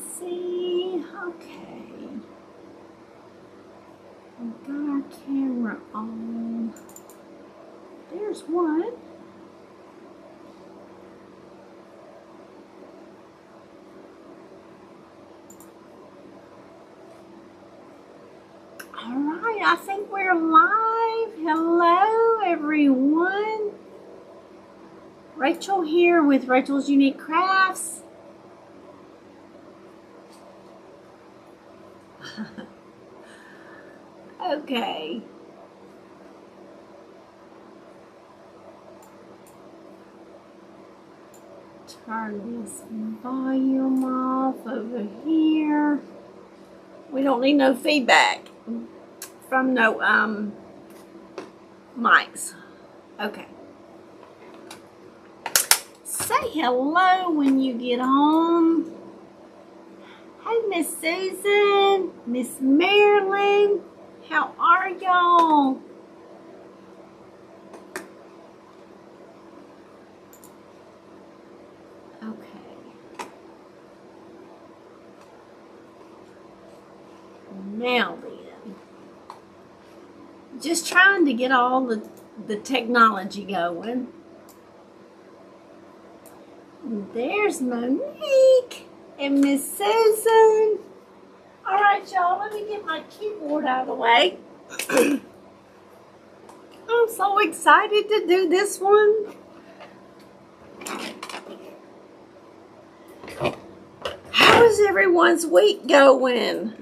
see. Okay. We've got our camera on. There's one. All right, I think we're live. Hello, everyone. Rachel here with Rachel's Unique Crafts. Okay. Turn this volume off over here. We don't need no feedback from no mics. Okay. Say hello when you get on. Hey, Miss Susan, Miss Marilyn, how are y'all? Okay. Now then, just trying to get all the technology going. There's Monique and Miss Susan. All right, y'all, let me get my keyboard out of the way. I'm so excited to do this one. How is everyone's week going?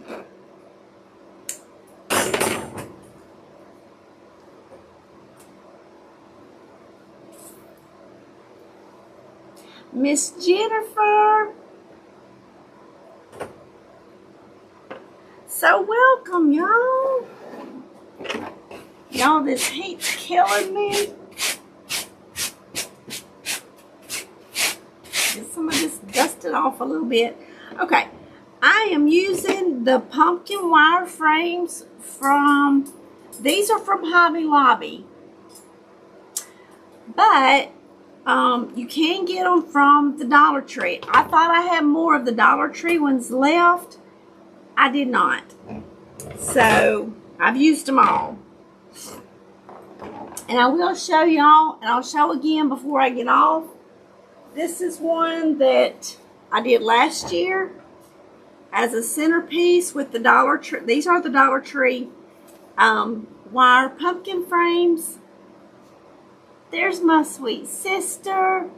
Miss Jennifer. So welcome, y'all. Y'all, this heat's killing me. Get some of this dusted off a little bit. Okay, I am using the pumpkin wire frames from, these are from Hobby Lobby. But you can get them from the Dollar Tree. I thought I had more of the Dollar Tree ones left. I did not. So I've used them all. And I will show y'all, and I'll show again before I get off. This is one that I did last year as a centerpiece with the Dollar Tree. These are the Dollar Tree wire pumpkin frames. There's my sweet sister.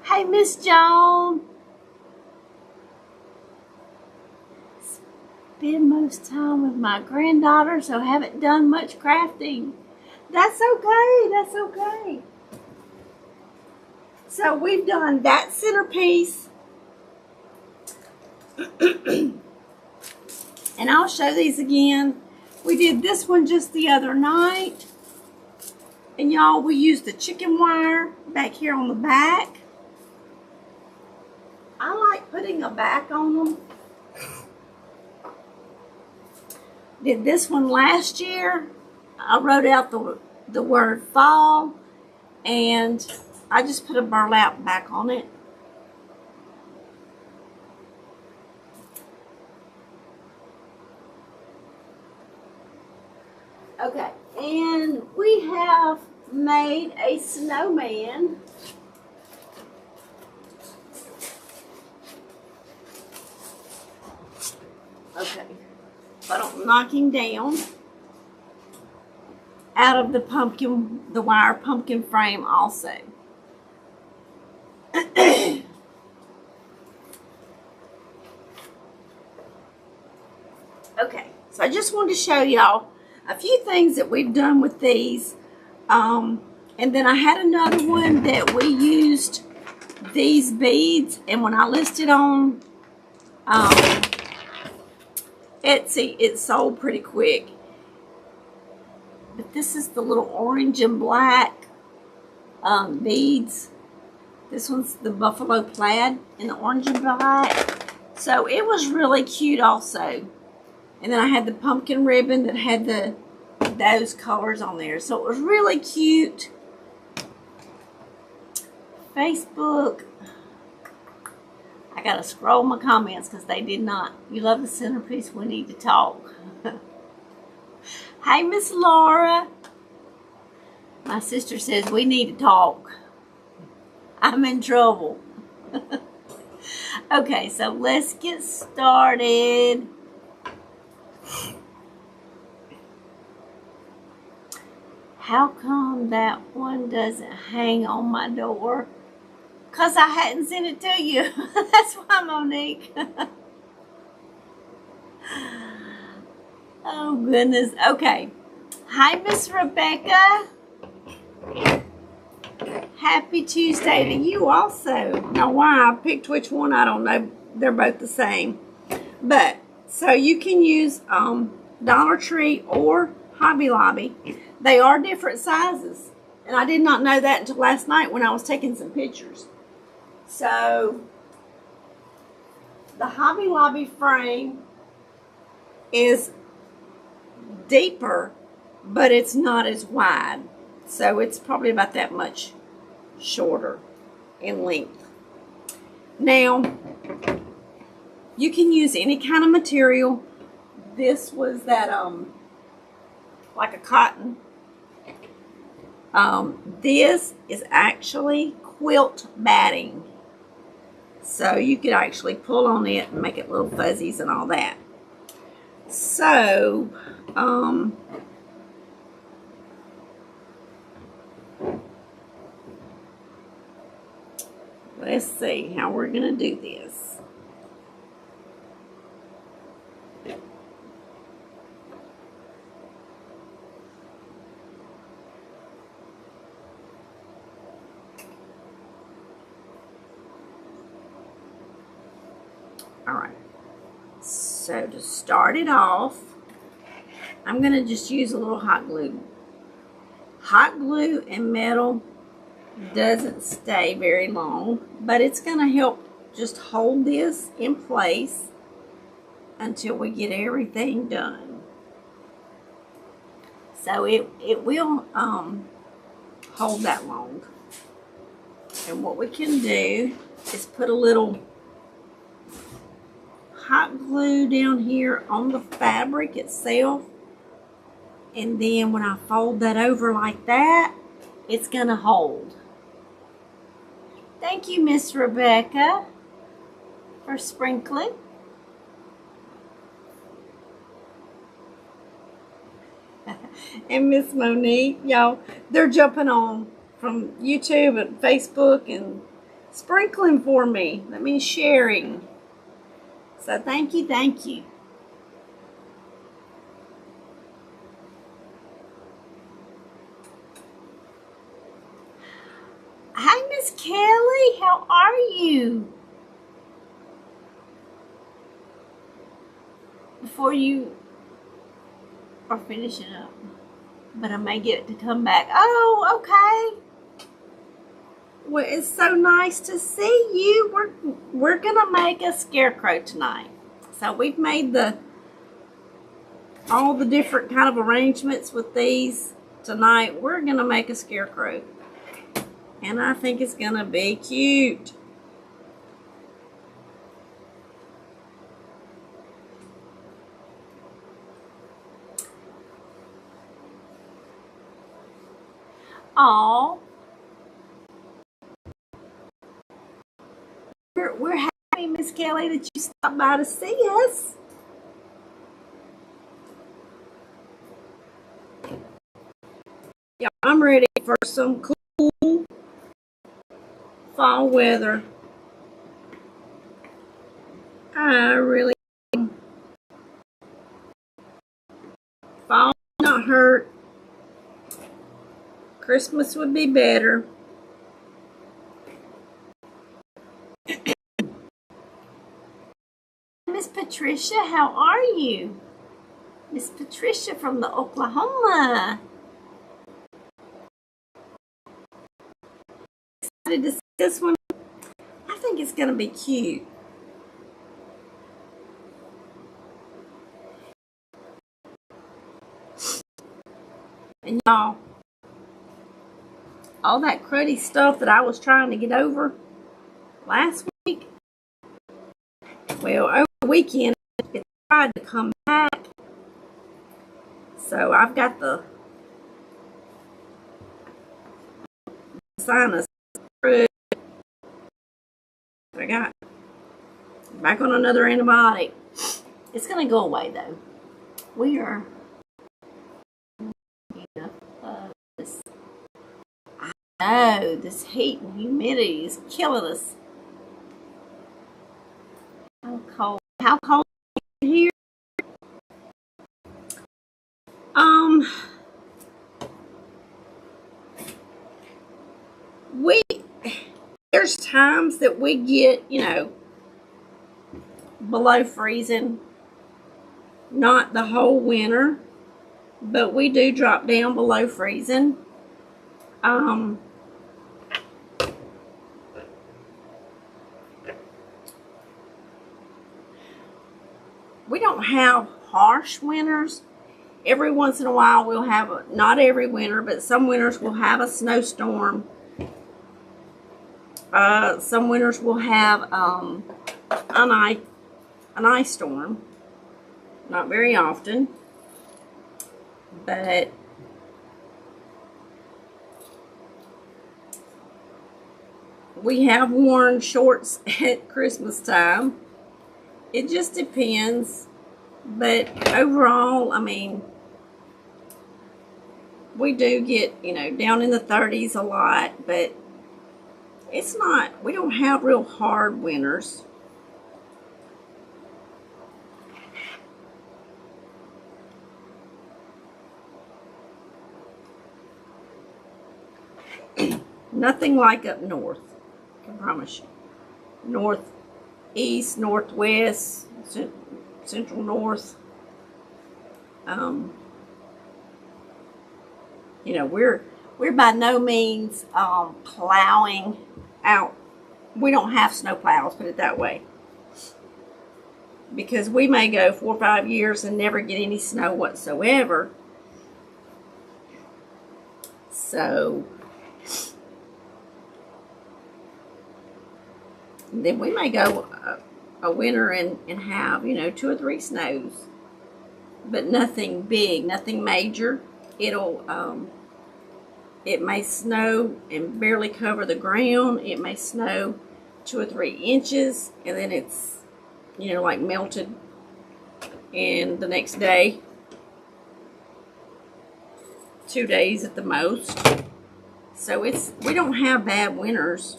Hey, Miss Joan. Spend most time with my granddaughter, so haven't done much crafting. That's okay. That's okay. So we've done that centerpiece. And I'll show these again. We did this one just the other night. And y'all, we used the chicken wire back here on the back. I like putting a back on them. Did this one last year. I wrote out the word fall, and I just put a burlap back on it. Okay, and we have made a snowman. Okay, so I don't knock him down. Out of the wire pumpkin frame also. Okay, so I just wanted to show y'all a few things that we've done with these. And then I had another one that we used these beads, and when I listed on Etsy, it sold pretty quick. But this is the little orange and black beads. This one's the buffalo plaid in the orange and black. So it was really cute also. And then I had the pumpkin ribbon that had those colors on there. So it was really cute. Facebook. I gotta scroll my comments because they did not. You love the centerpiece. We need to talk. Hey, Miss Laura. My sister says we need to talk. I'm in trouble. Okay, so let's get started. How come that one doesn't hang on my door? Because I hadn't sent it to you. That's why, Monique. Oh, goodness. Okay. Hi, Miss Rebecca. Happy Tuesday to you also. Now, why I picked which one, I don't know. They're both the same. But, so you can use Dollar Tree or Hobby Lobby. They are different sizes. And I did not know that until last night when I was taking some pictures. So, the Hobby Lobby frame is deeper, but it's not as wide. So, it's probably about that much shorter in length. Now, you can use any kind of material. This was that, like a cotton. This is actually quilt batting. So you could actually pull on it and make it little fuzzies and all that. So, let's see how we're going to do this. Alright, so to start it off, I'm going to just use a little hot glue. Hot glue and metal doesn't stay very long, but it's going to help just hold this in place until we get everything done. So it will hold that long. And what we can do is put a little hot glue down here on the fabric itself, and then when I fold that over like that, it's gonna hold. Thank you, Miss Rebecca, for sprinkling. And Miss Monique, y'all, they're jumping on from YouTube and Facebook and sprinkling for me. That means sharing. So thank you, thank you. Hi, Miss Kelly. How are you? Before you are finishing up, but I may get it to come back. Oh, okay. Well, it's so nice to see you. We're gonna make a scarecrow tonight. So we've made all the different kind of arrangements with these tonight. We're gonna make a scarecrow, and I think it's gonna be cute. Aw. We're happy, Miss Kelly, that you stopped by to see us. Yeah, I'm ready for some cool fall weather. I really am. Fall would not hurt. Christmas would be better. Miss Patricia, how are you? Miss Patricia from the Oklahoma. Excited to see this one. I think it's going to be cute. And y'all, all that cruddy stuff that I was trying to get over last week, Well, over the weekend, it tried to come back. So I've got the sinus through. I got back on another antibiotic. It's going to go away, though. We are... Oh, this heat and humidity is killing us. How cold? How cold is it here? There's times that we get, below freezing. Not the whole winter, but we do drop down below freezing. We don't have harsh winters. Every once in a while we'll have not every winter, but some winters we'll have a snowstorm. Some winters we'll have an ice storm. Not very often, but we have worn shorts at Christmas time. It just depends, but overall, I mean, we do get, down in the 30s a lot, but it's not, we don't have real hard winters. Nothing like up north, I can promise you. Northeast, northwest, central north. We're by no means plowing out. We don't have snow plows, put it that way. Because we may go 4 or 5 years and never get any snow whatsoever. So then we may go a winter and have, 2 or 3 snows. But nothing big, nothing major. It may snow and barely cover the ground. It may snow 2 or 3 inches, and then it's, like melted in the next day. 2 days at the most. So we don't have bad winters.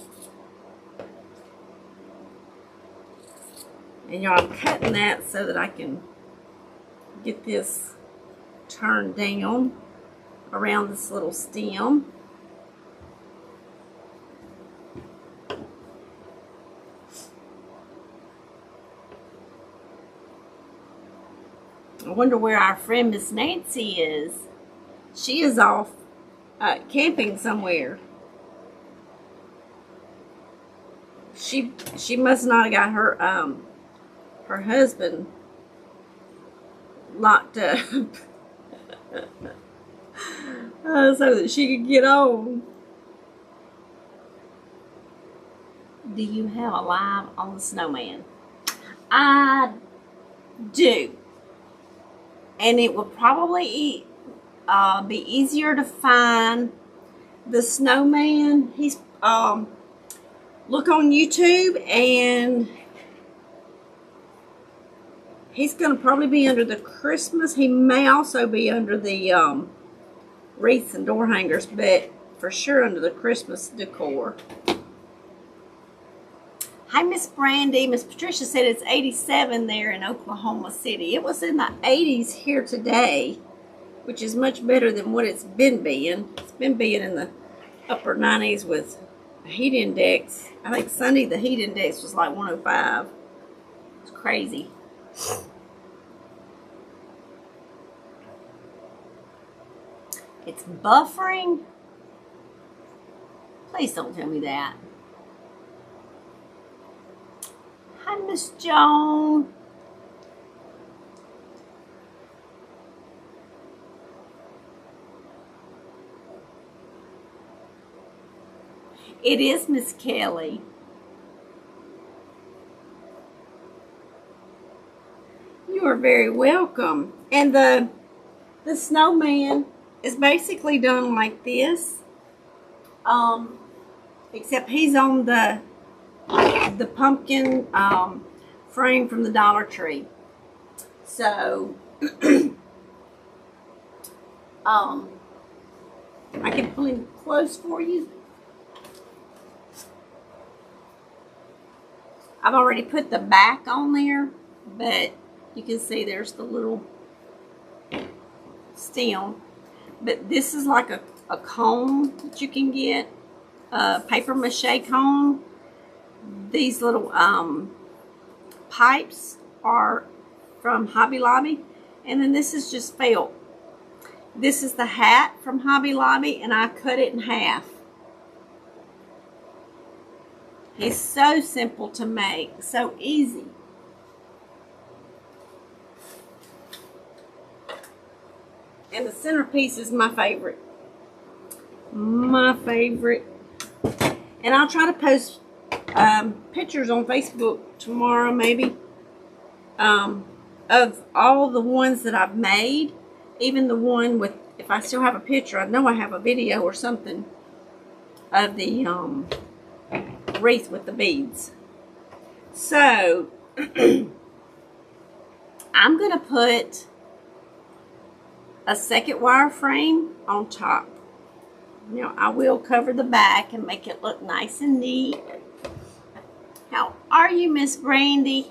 And y'all, I'm cutting that so that I can get this turned down around this little stem. I wonder where our friend Miss Nancy is. She is off camping somewhere. She must not have got her husband locked up so that she could get on. Do you have a live on the snowman? I do. And it would probably be easier to find the snowman. He's look on YouTube, and he's going to probably be under the Christmas. He may also be under the wreaths and door hangers, but for sure under the Christmas decor. Hi, Miss Brandy. Miss Patricia said it's 87 there in Oklahoma City. It was in the 80s here today, which is much better than what it's been being. It's been being in the upper 90s with a heat index. I think Sunday the heat index was like 105. It's crazy. It's buffering. Please don't tell me that. Hi, Miss Joan. It is Miss Kelly. very welcome. And the snowman is basically done like this. Except he's on the pumpkin frame from the Dollar Tree. So I can pull him close for you. I've already put the back on there, but you can see there's the little stem. But this is like a cone that you can get, a paper mache cone. These little pipes are from Hobby Lobby, and then this is just felt. This is the hat from Hobby Lobby, and I cut it in half. It's so simple to make, so easy. And the centerpiece is my favorite. My favorite. And I'll try to post pictures on Facebook tomorrow, maybe, of all the ones that I've made. Even the one with, if I still have a picture, I know I have a video or something of the wreath with the beads. So I'm going to put a second wire frame on top. Now I will cover the back and make it look nice and neat. How are you, Miss Brandy?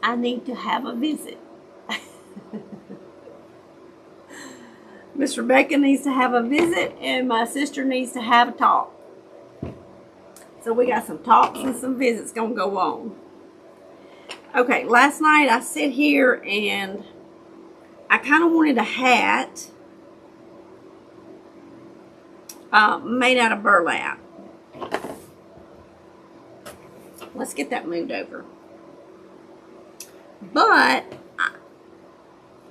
I need to have a visit. Miss Rebecca needs to have a visit, and my sister needs to have a talk. So we got some talks and some visits gonna go on. Okay, last night I sit here and I kind of wanted a hat made out of burlap. Let's get that moved over. But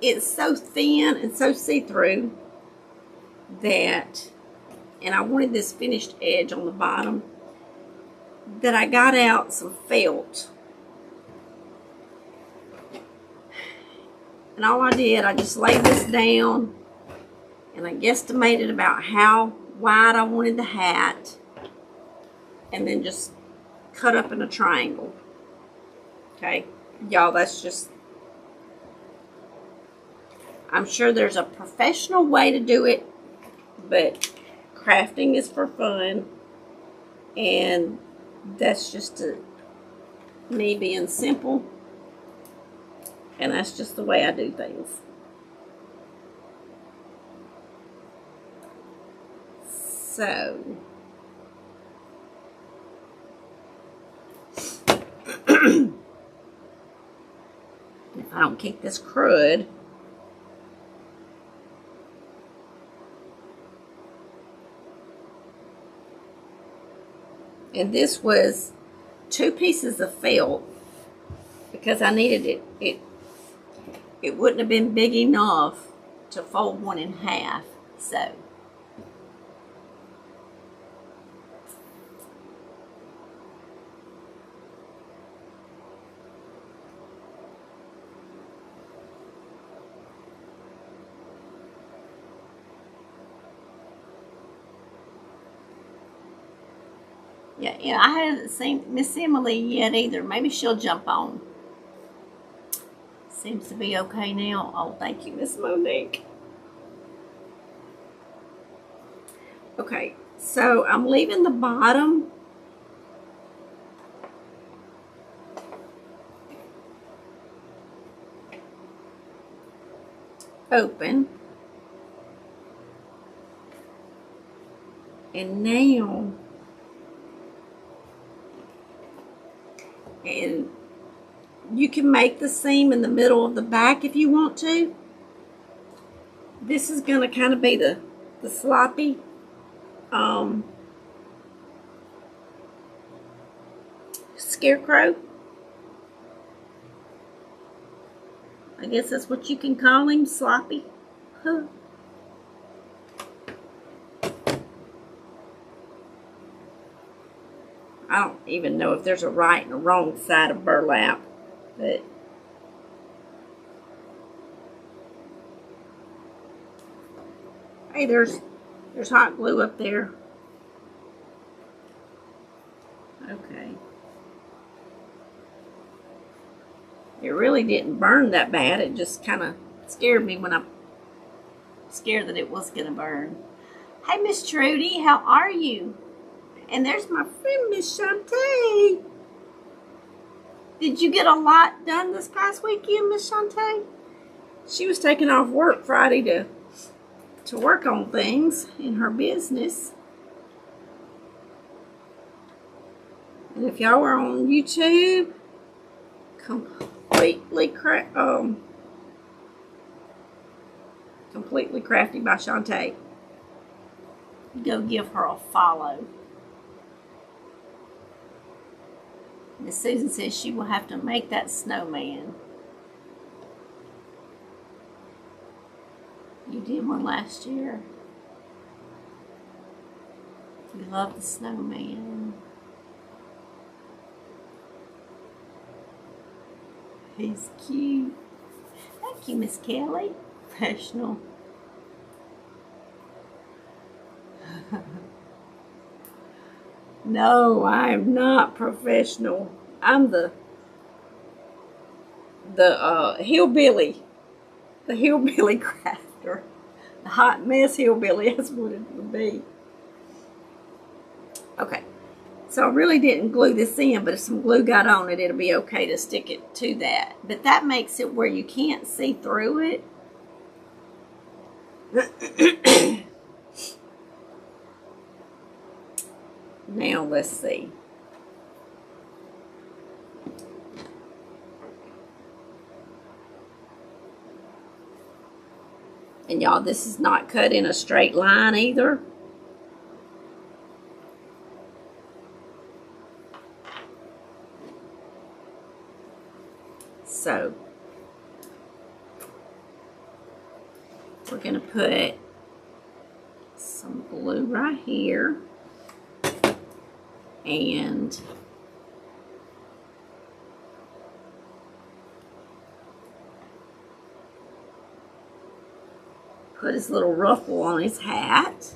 it's so thin and so see-through that, and I wanted this finished edge on the bottom, that I got out some felt. And all I did, I just laid this down and I guesstimated about how wide I wanted the hat, and then just cut up in a triangle. Okay, y'all, that's just, I'm sure there's a professional way to do it, but crafting is for fun, and that's just me being simple, and that's just the way I do things. So if I don't kick this crud, and this was 2 pieces of felt because I needed it. It wouldn't have been big enough to fold one in half, so. Yeah, I haven't seen Miss Emily yet either. Maybe she'll jump on. Seems to be okay now. Oh, thank you, Miss Monique. Okay, so I'm leaving the bottom open. And now, and you can make the seam in the middle of the back if you want to. This is going to kind of be the sloppy scarecrow. I guess that's what you can call him, sloppy. Huh. I don't even know if there's a right and a wrong side of burlap. But hey, there's hot glue up there. Okay. It really didn't burn that bad. It just kind of scared me when I'm scared that it was going to burn. Hey, Miss Trudy, how are you? And there's my friend, Miss Shantae. Did you get a lot done this past weekend, Miss Shantae? She was taking off work Friday to work on things in her business. And if y'all were on YouTube, completely Crafty by Shantae, go give her a follow. Miss Susan says she will have to make that snowman. You did one last year. You love the snowman. He's cute. Thank you, Miss Kelly. Professional. No, I am not professional. I'm the hillbilly. The hillbilly crafter. The hot mess hillbilly, that's what it would be. Okay. So I really didn't glue this in, but if some glue got on it, it'll be okay to stick it to that. But that makes it where you can't see through it. Now let's see. And y'all, this is not cut in a straight line either. So we're going to put some glue right here and put his little ruffle on his hat.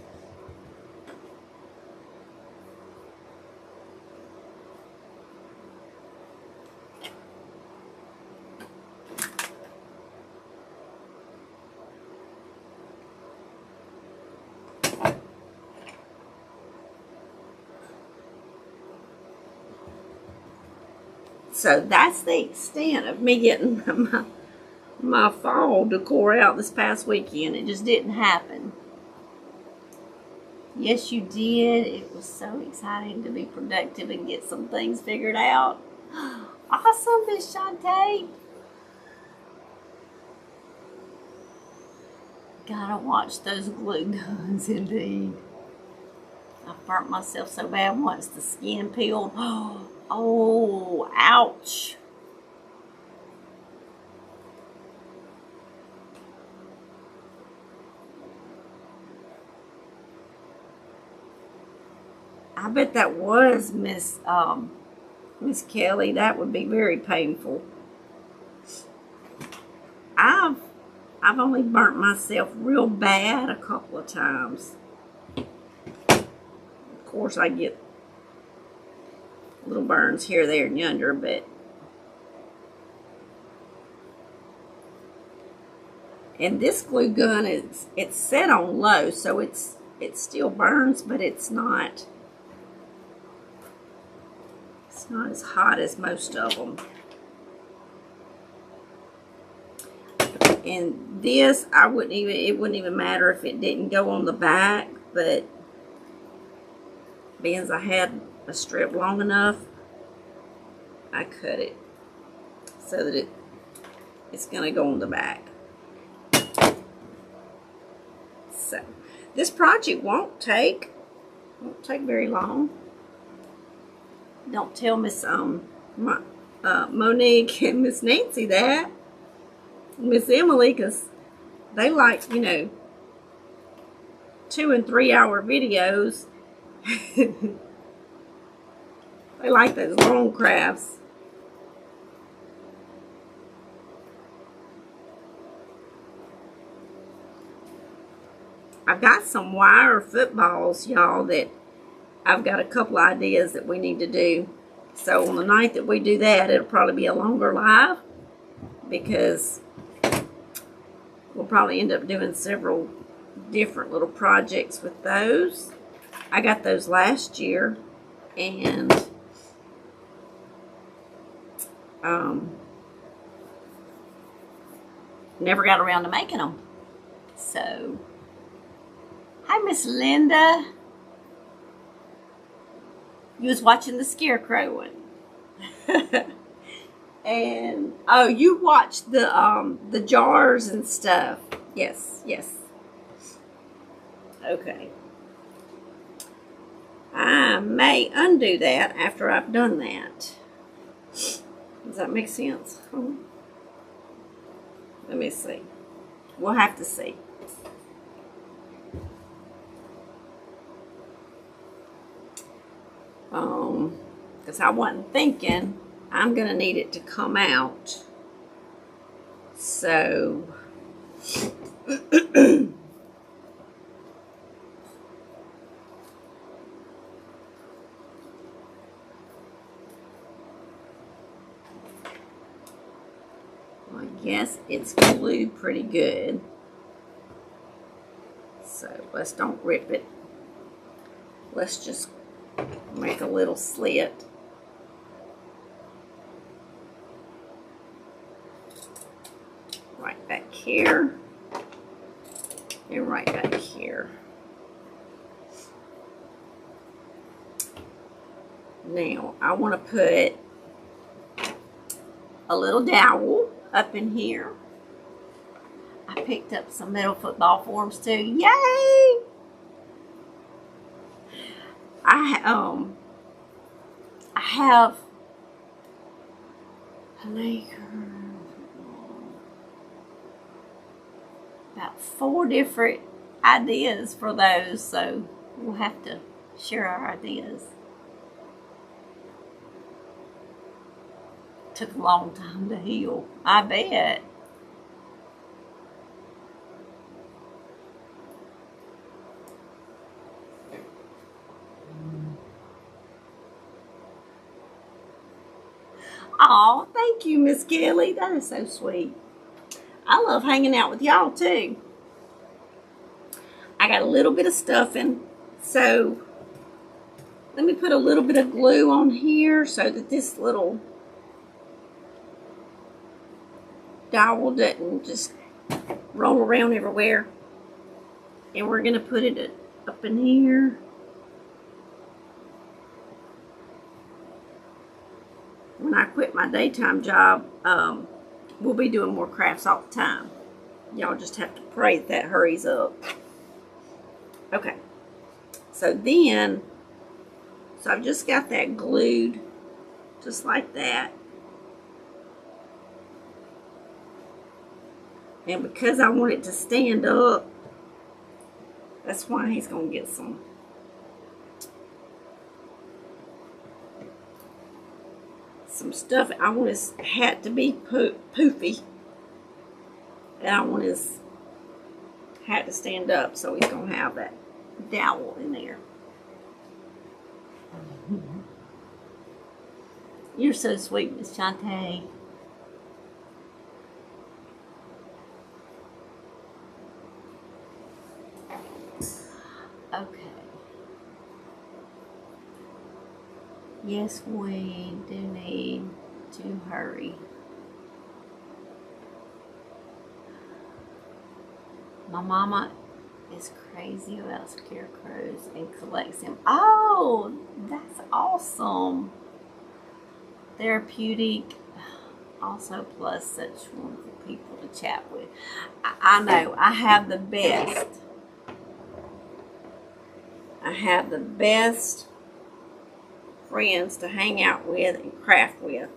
So that's the extent of me getting my fall decor out this past weekend. It just didn't happen. Yes, you did. It was so exciting to be productive and get some things figured out. Awesome, Miss Shantae. Gotta watch those glue guns, indeed. I burnt myself so bad once the skin peeled. Oh, ouch. I bet that was Miss Kelly. That would be very painful. I've only burnt myself real bad a couple of times. Of course, I get little burns here, there, and yonder, but and this glue gun it's set on low, so it still burns, but it's not as hot as most of them. And this, it wouldn't even matter if it didn't go on the back, but being as I had a strip long enough, I cut it so that it's going to go on the back. So this project won't take very long. Don't tell Miss Monique and Miss Nancy that, Miss Emily, because they like, 2 and 3 hour videos. They like those long crafts. I've got some wire footballs, y'all, that I've got a couple ideas that we need to do. So on the night that we do that, it'll probably be a longer live because we'll probably end up doing several different little projects with those. I got those last year and never got around to making them. So, hi Miss Linda. You was watching the Scarecrow one. And oh, you watched the jars and stuff. Yes, yes. Okay. I may undo that after I've done that. Does that make sense? Let me see. We'll have to see. Because I wasn't thinking I'm going to need it to come out. So, I guess it's glued pretty good. So, let's don't rip it. Let's just make a little slit. Right back here. And right back here. Now, I want to put a little dowel up in here. I picked up some metal football forms too. Yay! I have about 4 different ideas for those, so we'll have to share our ideas. Took a long time to heal, I bet. Aw, thank you, Miss Kelly. That is so sweet. I love hanging out with y'all too. I got a little bit of stuffing, so let me put a little bit of glue on here so that this little dowel doesn't just roll around everywhere. And we're going to put it up in here. When I quit my daytime job, we'll be doing more crafts all the time. Y'all just have to pray that hurries up. Okay. So I've just got that glued just like that. And because I want it to stand up, that's why he's going to get some stuff. I want his hat to be poofy. And I want his hat to stand up, so he's going to have that dowel in there. You're so sweet, Miss Shantae. Okay. Yes, we do need to hurry. My mama is crazy about scarecrows and collects them. Oh, that's awesome. Therapeutic. Also, plus such wonderful people to chat with. I know. I have the best. I have the best friends to hang out with and craft with.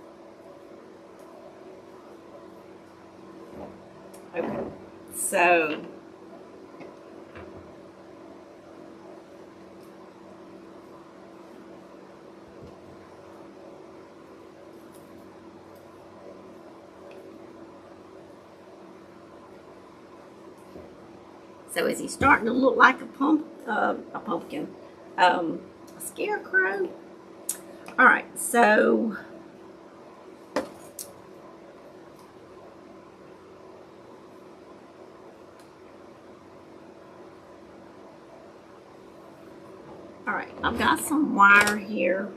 Okay. So, So is he starting to look like a pumpkin, a scarecrow? All right, so all right, I've got some wire here.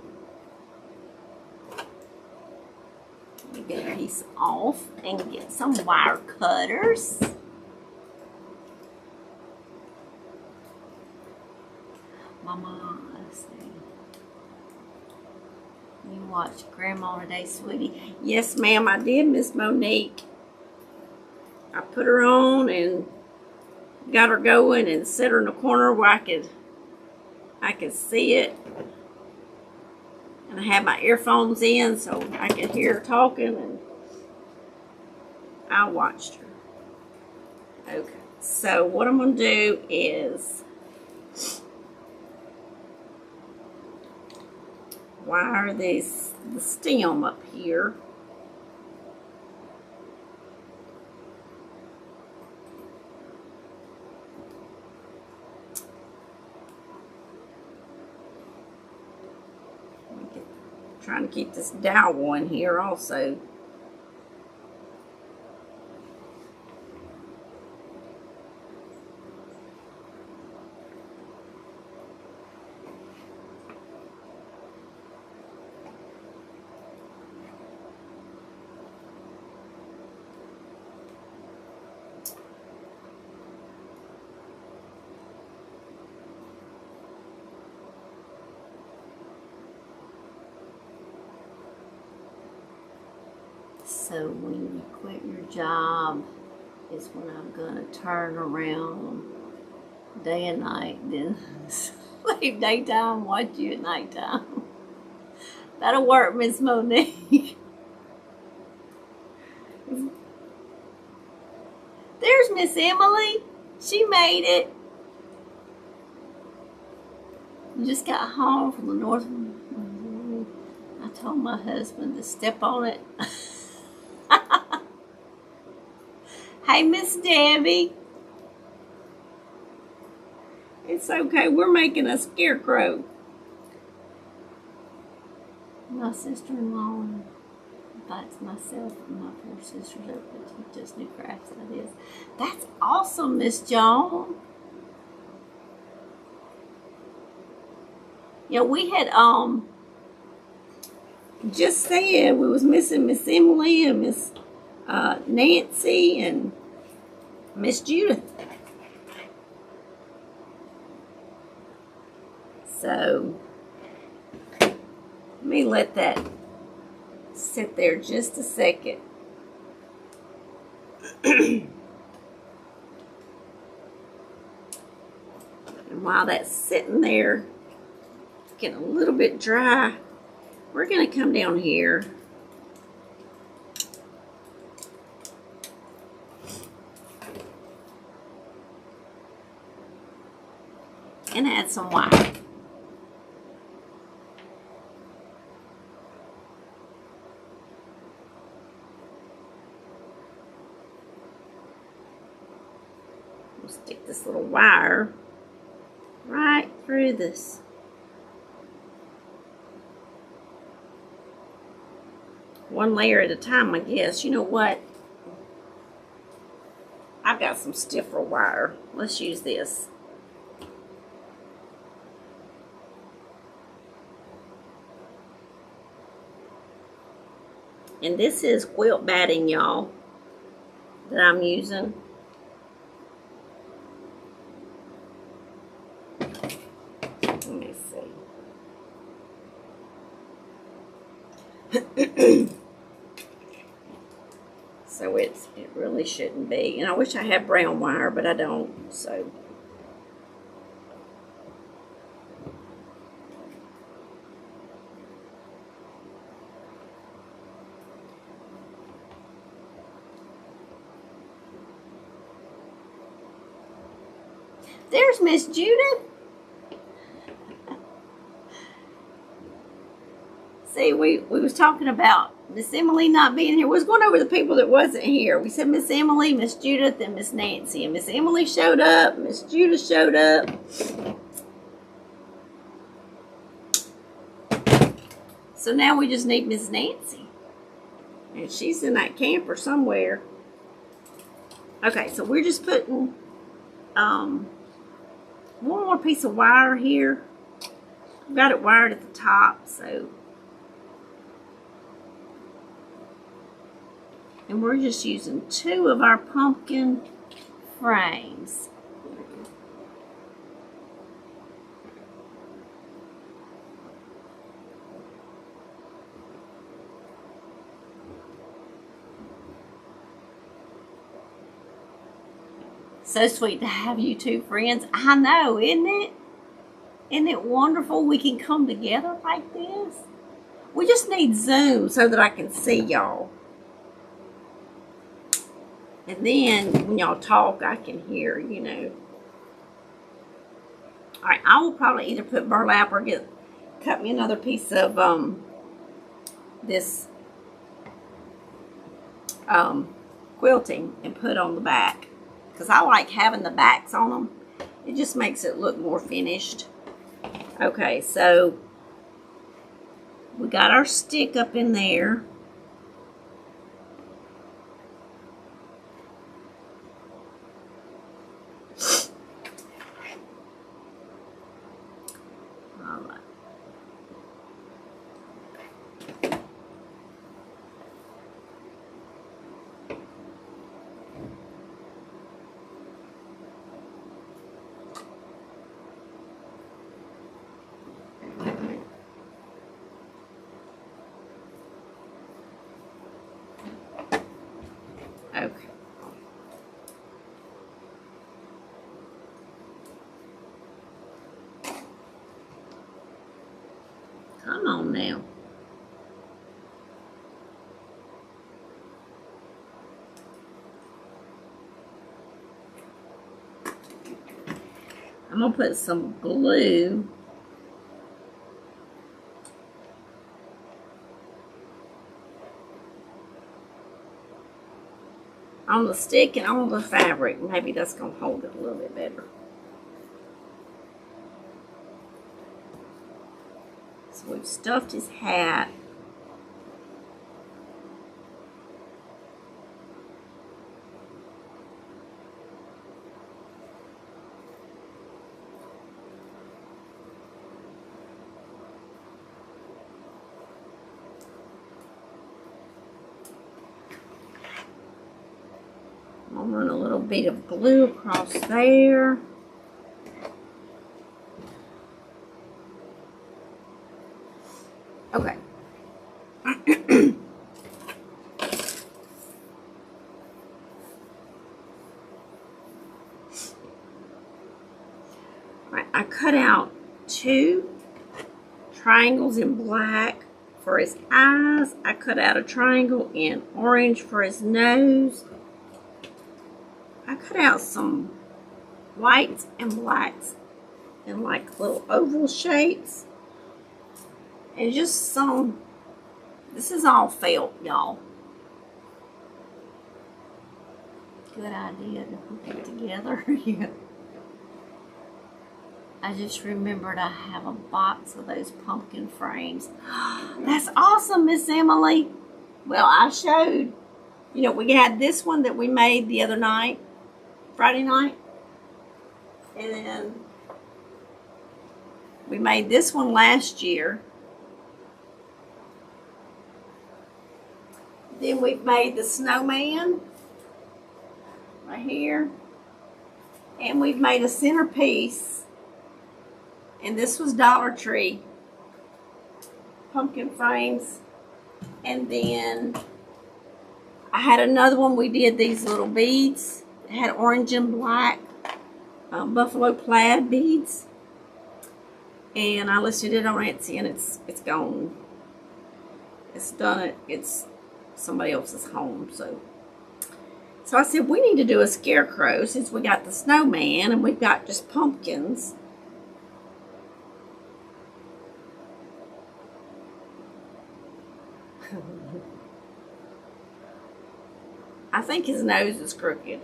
Let me get a piece off and get some wire cutters. Mama, let's see. You watched Grandma today, sweetie. Yes, ma'am, I did, Miss Monique. I put her on and got her going and set her in a corner where I could see it. And I had my earphones in so I could hear her talking, and I watched her. Okay, so what I'm going to do is wire the stem up here. Trying to keep this dowel in here also. So when you quit your job is when I'm gonna turn around day and night, then sleep daytime, watch you at nighttime. That'll work, Miss Monique. There's Miss Emily. She made it. Just got home from the north. I told my husband to step on it. Hey, Miss Debbie. It's okay. We're making a scarecrow. My sister-in-law invites myself and my 4 sisters up to Rachelsuniquecrafts. That is. That's awesome, Miss Joan. Yeah, we had just said we was missing Miss Emily and Miss Nancy and Miss Judith. So let me let that sit there just a second. And while that's sitting there, getting a little bit dry, we're going to come down here and add some wire. We'll stick this little wire right through this. One layer at a time, I guess. You know what? I've got some stiffer wire. Let's use this. And this is quilt batting, y'all, that I'm using. Let me see. So it really shouldn't be. And I wish I had brown wire, but I don't. So there's Miss Judith. See, we was talking about Miss Emily not being here. We was going over the people that wasn't here. We said Miss Emily, Miss Judith, and Miss Nancy. And Miss Emily showed up. Miss Judith showed up. So now we just need Miss Nancy. And she's in that camper somewhere. Okay, so we're just putting one more piece of wire here. I've got it wired at the top, so. And we're just using 2 of our pumpkin frames. So sweet to have you 2 friends. I know, isn't it? Isn't it wonderful we can come together like this? We just need Zoom so that I can see y'all. And then when y'all talk, I can hear, you know. All right, I will probably either put burlap or cut me another piece of this quilting and put on the back. Because I like having the backs on them. It just makes it look more finished. Okay, so we got our stick up in there. All right. Okay. Come on now. I'm going to put some glue on the stick and on the fabric. Maybe that's going to hold it a little bit better. So we've stuffed his hat. I'll run a little bit of glue across there. Okay. Right, I cut out 2 triangles in black for his eyes. I cut out a triangle in orange for his nose. I cut out some whites and blacks in like little oval shapes. And just some, this is all felt, y'all. Good idea to put it together. Yeah. I just remembered I have a box of those pumpkin frames. That's awesome, Miss Emily. Well, I showed, you know, we had this one that we made the other night. Friday night, and then we made this one last year. Then we've made the snowman right here, and we've made a centerpiece, and this was Dollar Tree pumpkin frames. And then I had another one. We did these little beads. It had orange and black buffalo plaid beads, and I listed it on Etsy, and it's gone. It's done. It's somebody else's home. So I said we need to do a scarecrow since we got the snowman and we've got just pumpkins. I think his nose is crooked.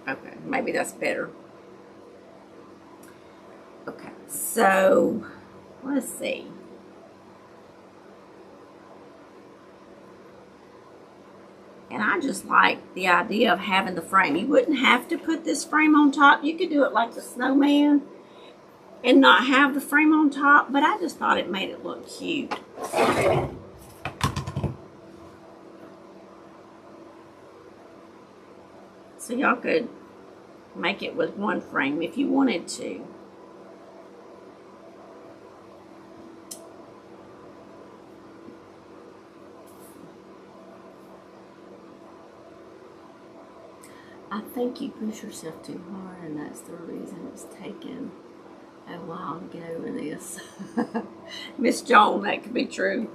Okay, maybe that's better. Okay, so let's see. And I just like the idea of having the frame. You wouldn't have to put this frame on top. You could do it like the snowman and not have the frame on top, but I just thought it made it look cute. So y'all could make it with one frame if you wanted to. I think you push yourself too hard, and that's the reason it's taken a while to get over this. Miss Joan, that could be true.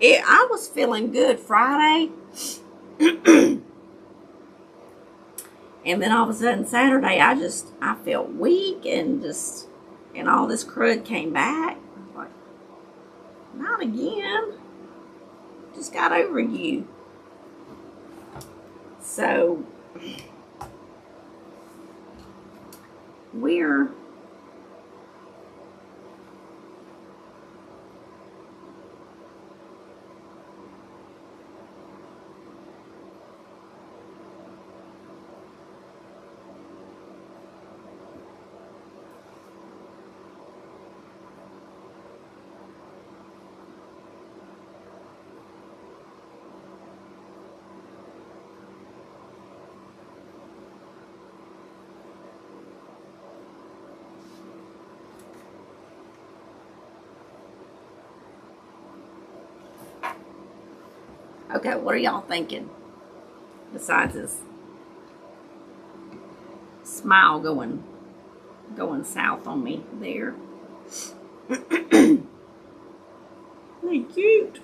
I was feeling good Friday. And then all of a sudden Saturday, I felt weak and all this crud came back. I was like, not again. Just got over you. So we're okay, what are y'all thinking? Besides this smile going south on me there. They're cute.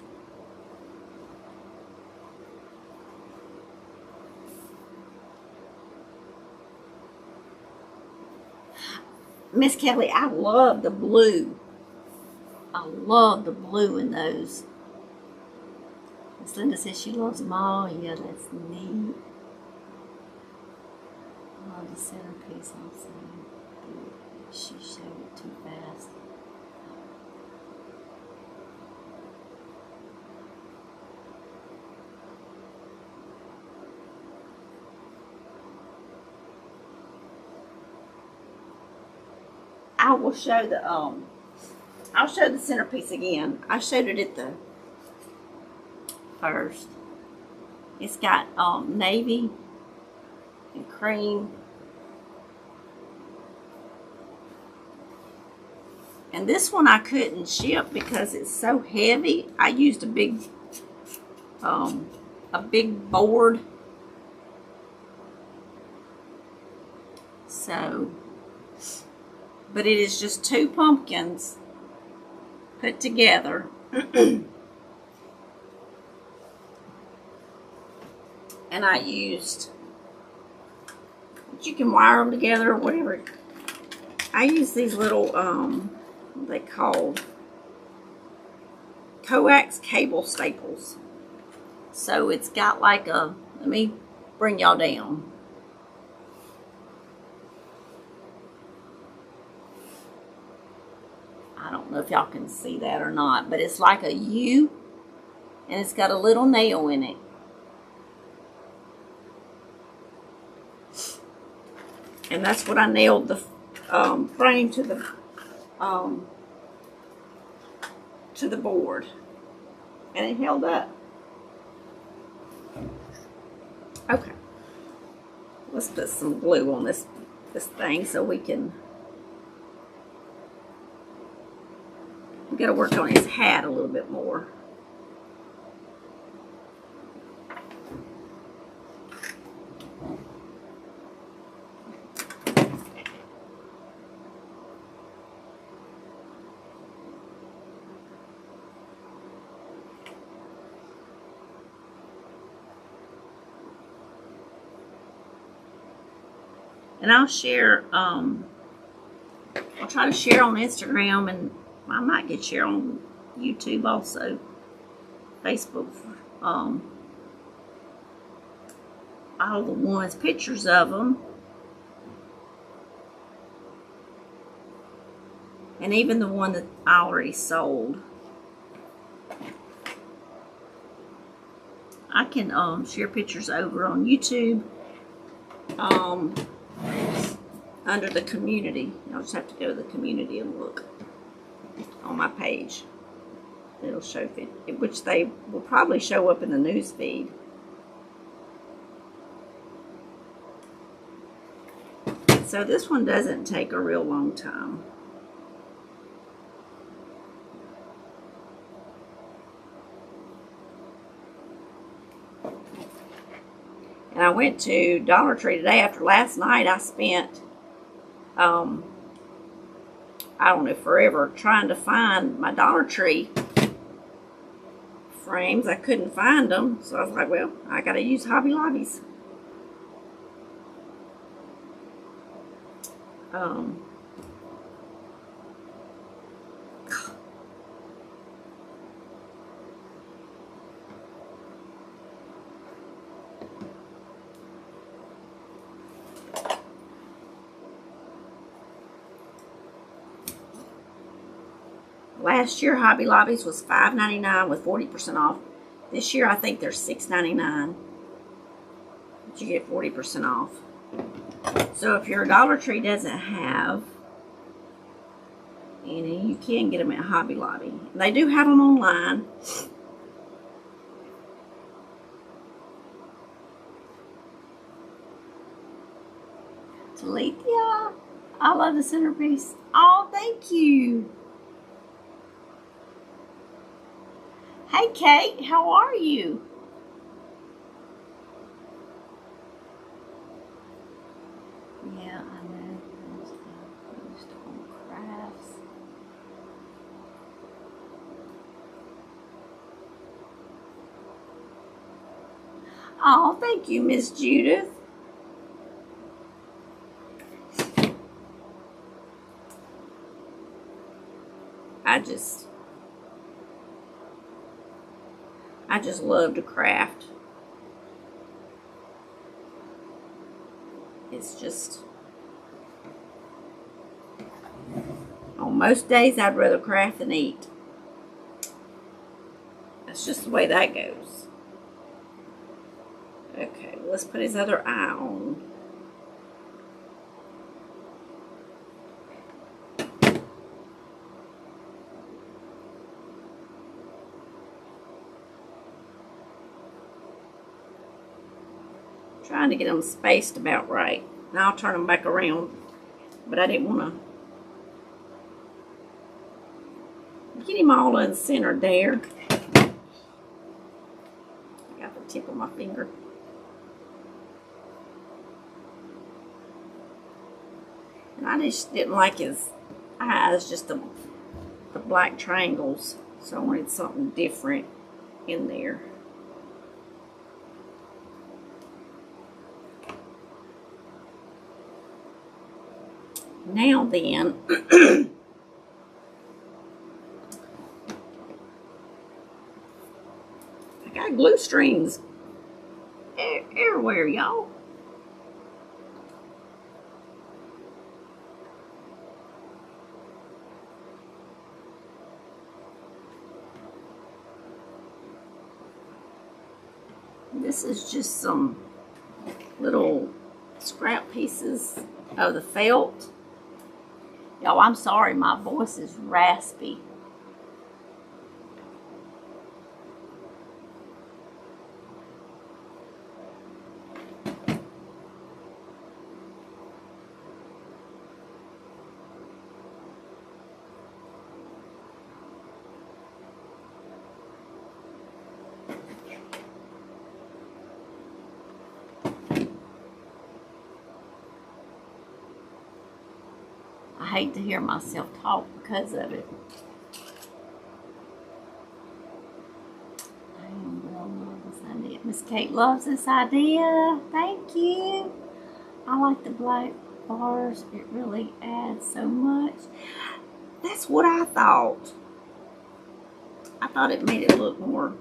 Miss Kelly, I love the blue. I love the blue in those. Miss Linda says she loves them all. Yeah, that's neat. I love the centerpiece also. She showed it too fast. I will show the I'll show the centerpiece again. I showed it at the first. It's got navy and cream. And this one I couldn't ship because it's so heavy. I used a big board. So, but it is just 2 pumpkins put together. And I used, you can wire them together or whatever. I use these little, what they called coax cable staples. So it's got like a, let me bring y'all down. I don't know if y'all can see that or not, but it's like a U, and it's got a little nail in it. And that's what I nailed the frame to the board, and it held up. Okay, let's put some glue on this thing so we can. We got to work on his hat a little bit more. And I'll share, I'll try to share on Instagram, and I might get share on YouTube also, Facebook, all the ones, pictures of them. And even the one that I already sold. I can share pictures over on YouTube under the community. I'll just have to go to the community and look on my page. It'll show it, which they will probably show up in the news feed. So this one doesn't take a real long time. And I went to Dollar Tree today after last night. I spent, I don't know, forever trying to find my Dollar Tree frames. I couldn't find them. So I was like, well, I got to use Hobby Lobby's. Last year, Hobby Lobby's was $5.99 with 40% off. This year, I think they're $6.99. But you get 40% off. So if your Dollar Tree doesn't have any, you can get them at Hobby Lobby. They do have them online. Talithia, I love the centerpiece. Oh, thank you. Hey, Kate, how are you? Yeah, I know. Crafts. Oh, thank you, Miss Judith. I just love to craft. It's just, on most days I'd rather craft than eat. That's just the way that goes. Okay, well, let's put his other eye on. Trying to get them spaced about right. Now I'll turn them back around, but I didn't want to get him all uncentered there. I got the tip of my finger. And I just didn't like his eyes, just the black triangles. So I wanted something different in there. Now then, I got glue strings everywhere, y'all. This is just some little scrap pieces of the felt. Y'all, I'm sorry, my voice is raspy. I hate to hear myself talk because of it. I love this idea. Miss Kate loves this idea. Thank you. I like the black bars, it really adds so much. That's what I thought. I thought it made it look more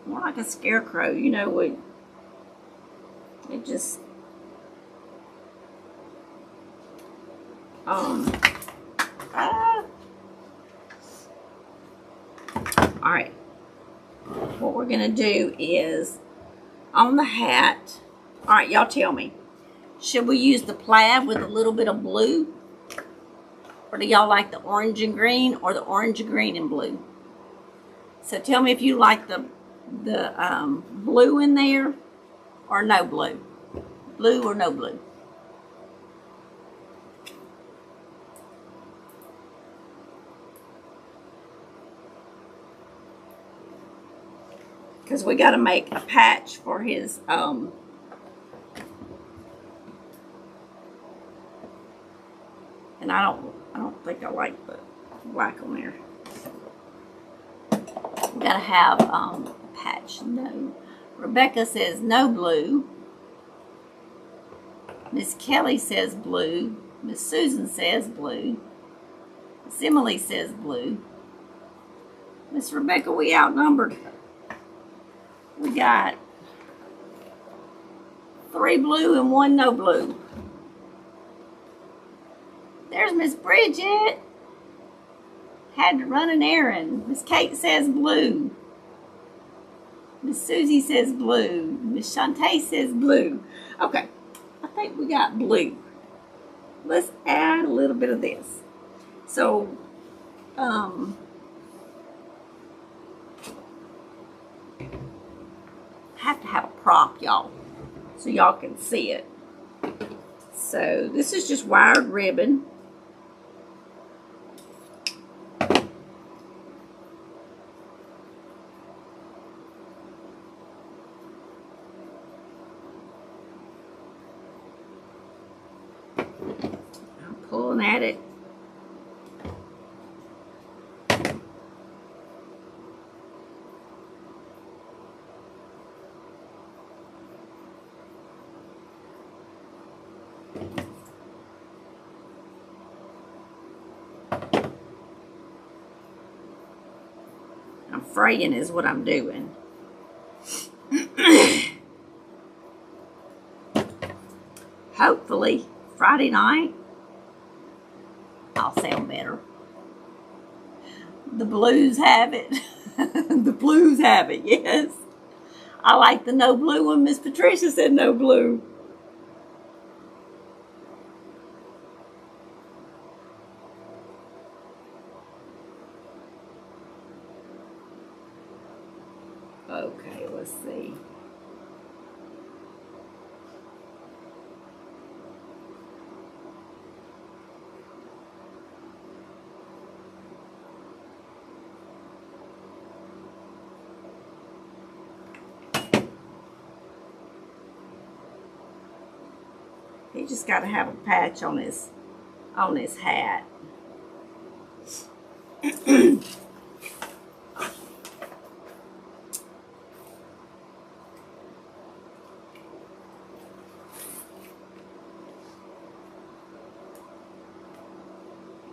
more like a scarecrow, you know, it just all right, what we're gonna do is on the hat. All right, y'all tell me, should we use the plaid with a little bit of blue, or do y'all like the orange and green, or the orange and green and blue? So tell me if you like the blue in there or no blue. Blue or no blue. Because we got to make a patch for his and I don't think I like the black on there. We gotta have a patch. No. Rebecca says no blue. Miss Kelly says blue. Miss Susan says blue. Miss Emily says blue. Miss Rebecca, we outnumbered. We got 3 blue and 1 no blue. There's Miss Bridget. Had to run an errand. Miss Kate says blue. Miss Susie says blue. Miss Shantae says blue. Okay, I think we got blue. Let's add a little bit of this. So, have to have a prop, y'all, so y'all can see it. So this is just wired ribbon. I'm pulling at it. I'm fraying is what I'm doing. Hopefully Friday night I'll sound better. The blues have it. The blues have it, yes. I like the no blue one. Miss Patricia said no blue. Okay, let's see. He just got to have a patch on his hat.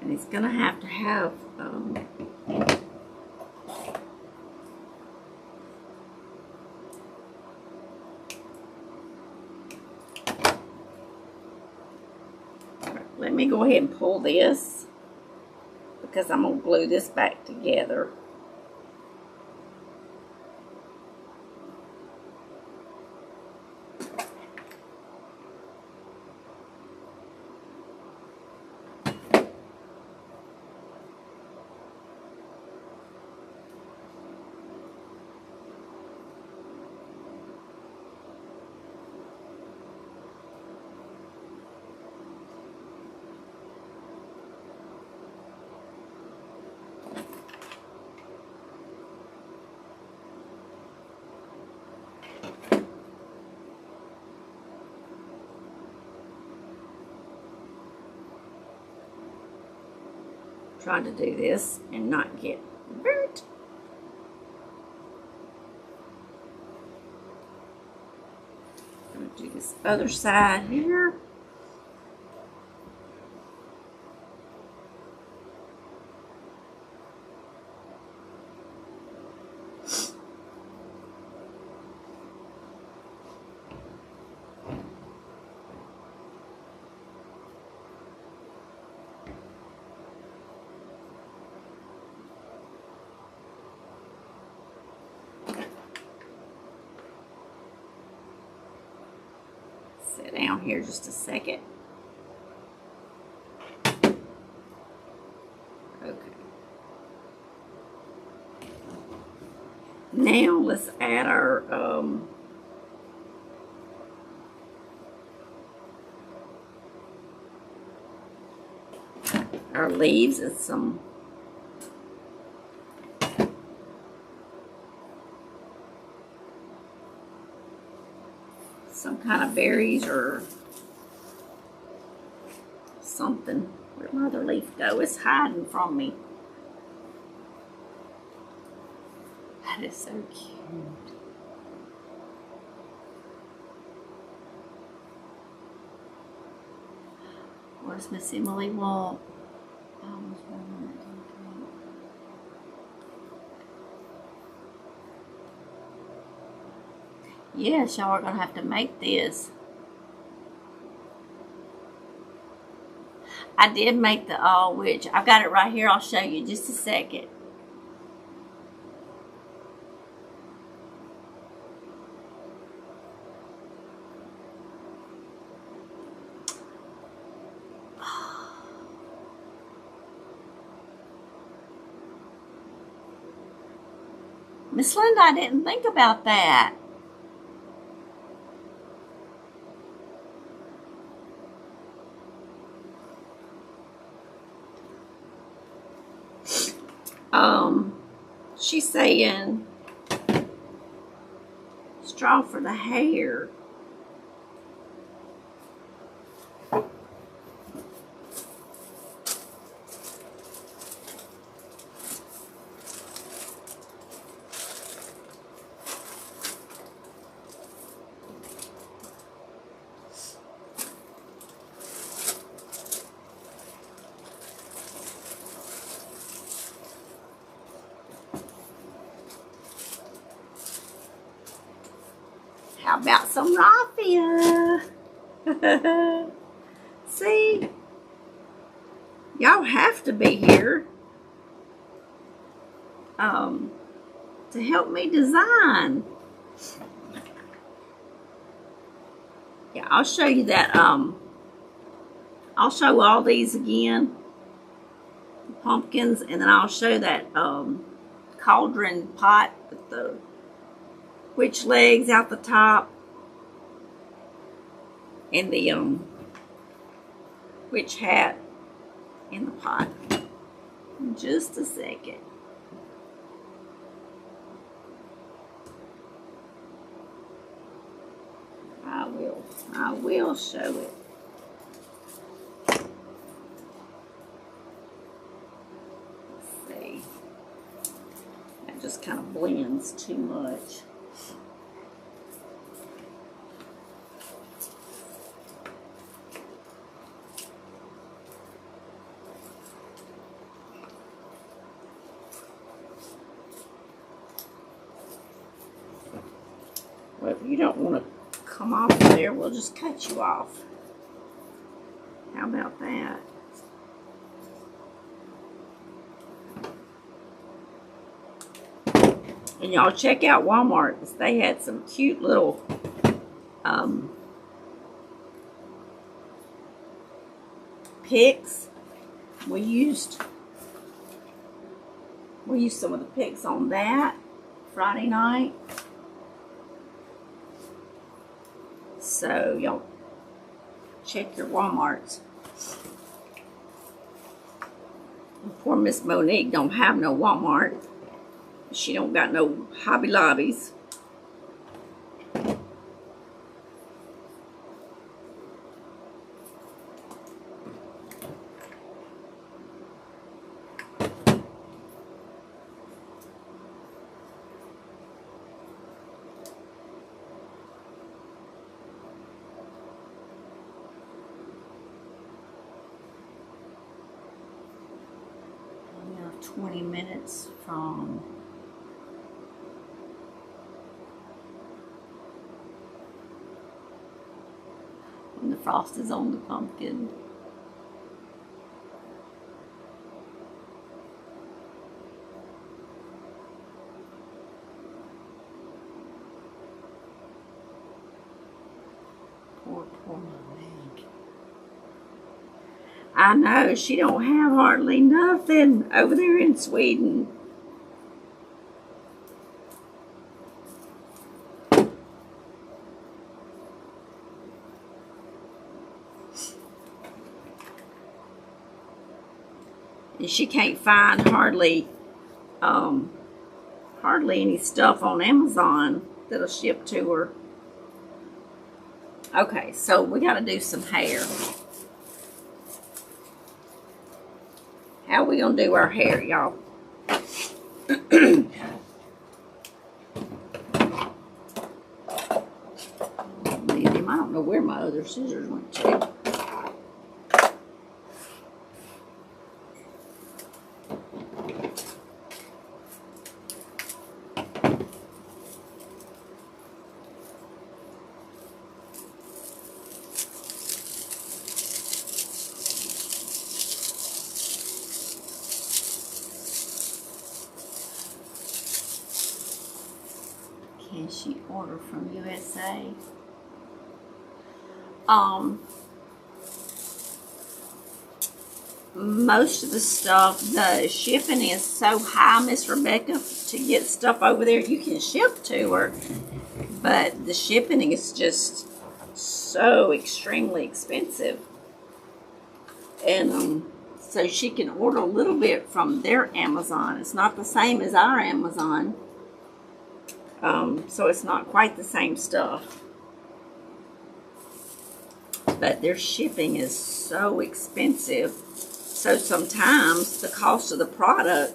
And he's gonna have to have let me go ahead and pull this because I'm gonna glue this back together. Trying to do this and not get burnt. Do this other side here. Sit down here just a second. Okay. Now let's add our leaves and some kind of berries or something. Where'd my other leaf go? It's hiding from me. That is so cute. Where's Miss Emily Walt? Yes, y'all are going to have to make this. I did make the all witch. I've got it right here. I'll show you just a second. Miss Linda, I didn't think about that. She's saying straw for the hair. How about some raffia? See? Y'all have to be here to help me design. Yeah, I'll show you that. I'll show all these again. Pumpkins, and then I'll show that cauldron pot with the witch legs out the top and the witch hat in the pot. Just a second. I will show it. Let's see. That just kind of blends too much. Well, if you don't want to come off there, we'll just cut you off. How about that? And y'all check out Walmart. They had some cute little picks. We used some of the picks on that Friday night. So y'all check your Walmarts. Poor Miss Monique don't have no Walmart. She don't got no Hobby Lobbies. 20 minutes from when the frost is on the pumpkin. Poor Meg. I know, she don't have hardly nothing over there in Sweden. And she can't find hardly any stuff on Amazon that'll ship to her. Okay, so we got to do some hair. How we gonna do our hair, y'all? Leave them. I don't know where my other scissors went to. Can she order from USA? Most of the stuff, the shipping is so high, Miss Rebecca, to get stuff over there. You can ship to her, but the shipping is just so extremely expensive. And so she can order a little bit from their Amazon. It's not the same as our Amazon. So it's not quite the same stuff. But their shipping is so expensive. So sometimes the cost of the product,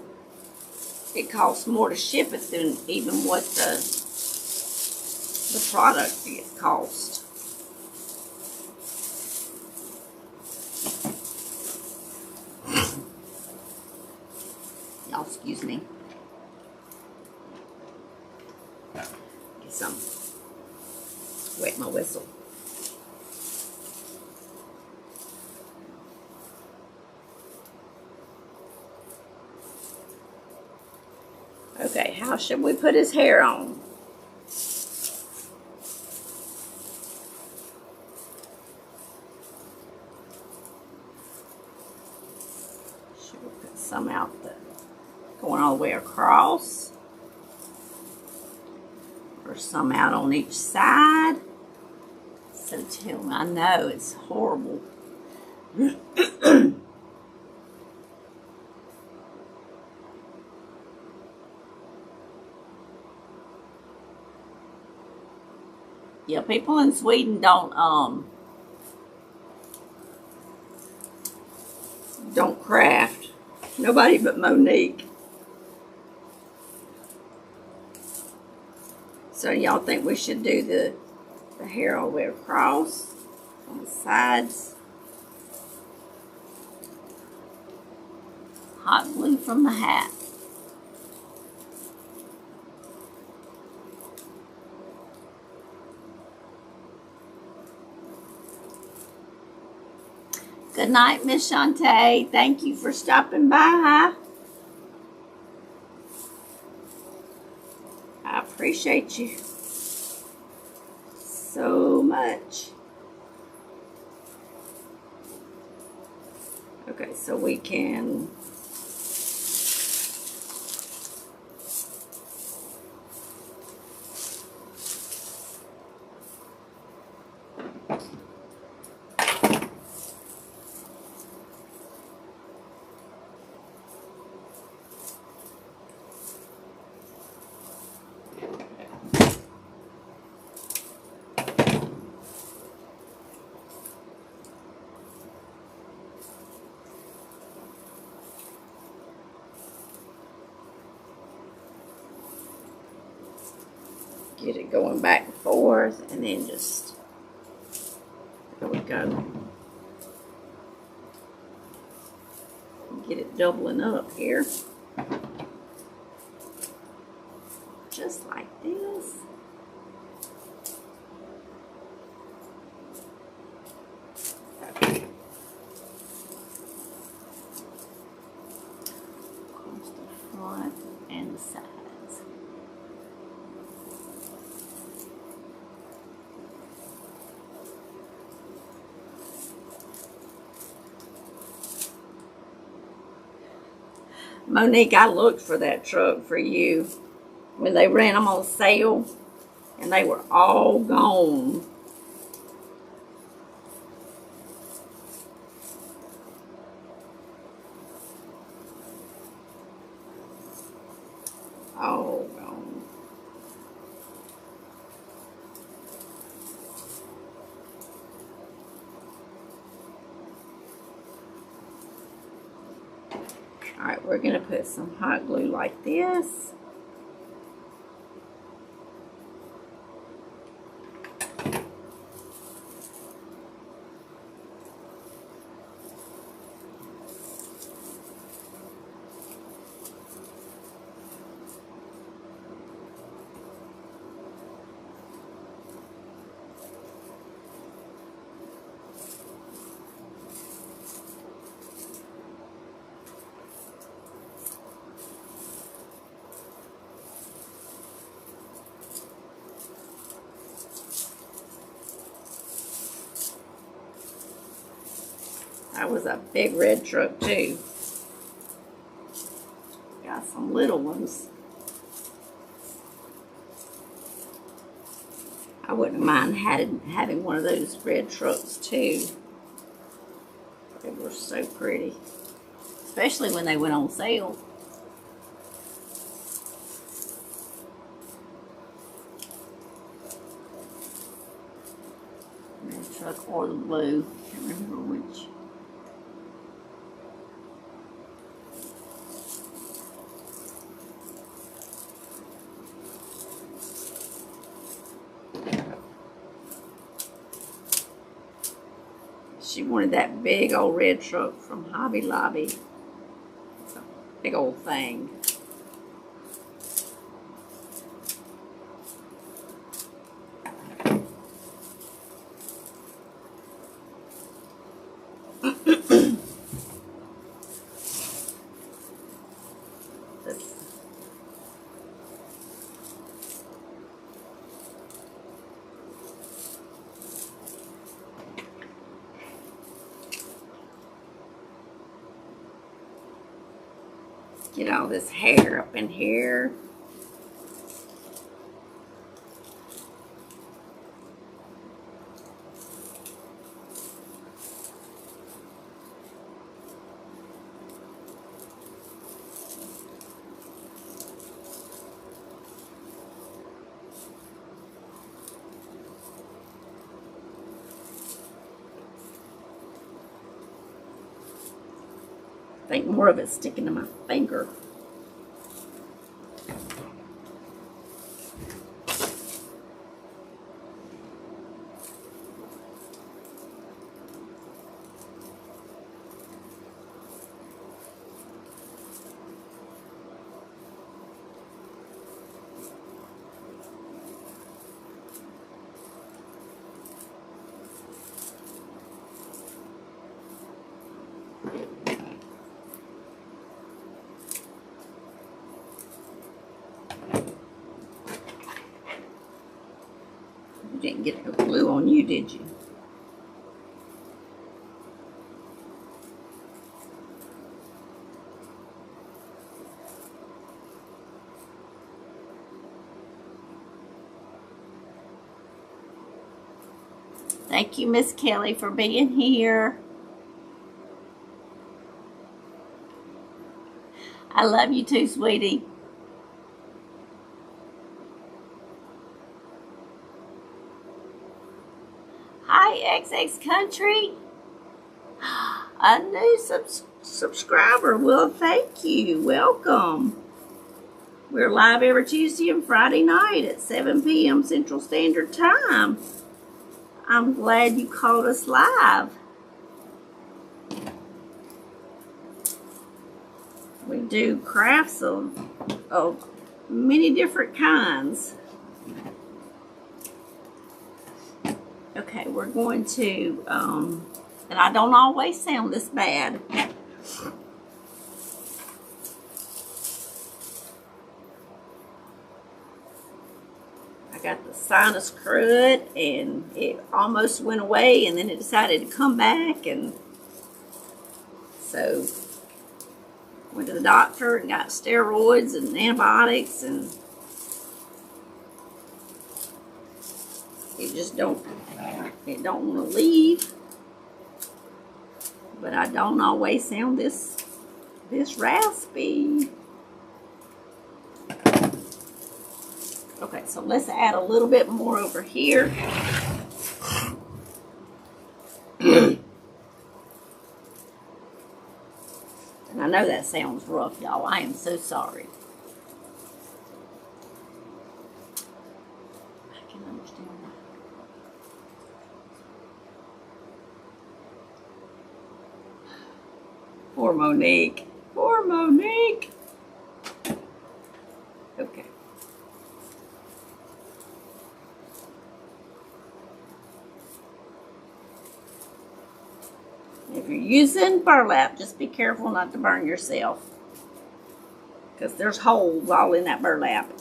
it costs more to ship it than even what the product cost. Y'all excuse me. Get some. Wet my whistle. Okay, how should we put his hair on? Should we put some out there, going all the way across? Or some out on each side? So tell me, I know it's horrible. Yeah, people in Sweden don't craft. Nobody but Monique. So y'all think we should do the hair all the way across on the sides? Hot glue from the hat. Good night, Miss Shantae. Thank you for stopping by. I appreciate you so much. Okay, so we can get it going back and forth, and then just, there we go. Get it doubling up here. Just like this. Okay. Across the front and the sides. Monique, I looked for that truck for you when they ran them on sale, and they were all gone. All gone. All right, we're going to put some hot glue like this. That was a big red truck too. Got some little ones. I wouldn't mind having one of those red trucks too. They were so pretty. Especially when they went on sale. Red truck or the blue. Can't remember which. She wanted that big old red truck from Hobby Lobby. It's a big old thing. Get all this hair up in here. I think more of it's sticking to my finger. You didn't get no glue on you, did you? Thank you, Miss Kelly, for being here. I love you too, sweetie. Hi, XX Country. A new subscriber. Well, thank you. Welcome. We're live every Tuesday and Friday night at 7 p.m. Central Standard Time. I'm glad you called us live. We do crafts of many different kinds. Okay, we're going to, and I don't always sound this bad. I got the sinus crud and it almost went away and then it decided to come back, and so went to the doctor and got steroids and antibiotics, and it just don't want to leave. But I don't always sound this raspy. Okay, so let's add a little bit more over here. And I know that sounds rough, y'all. I am so sorry. I can understand that. Poor Monique. Poor Monique. Okay. If you're using burlap, just be careful not to burn yourself, because there's holes all in that burlap.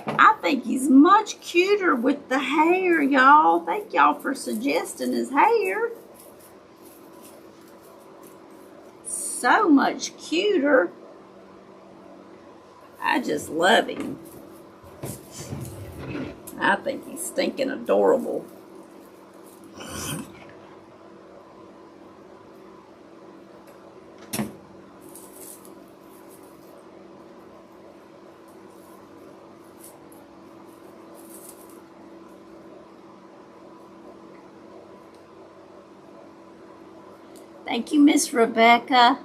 I think he's much cuter with the hair, y'all. Thank y'all for suggesting his hair. So much cuter. I just love him. I think he's stinking adorable. Thank you, Miss Rebecca.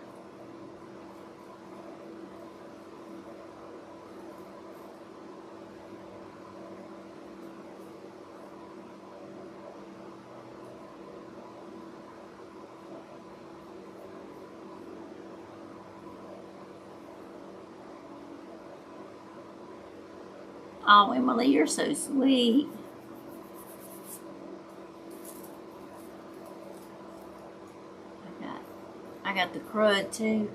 Oh, Emily, you're so sweet. I got the crud too.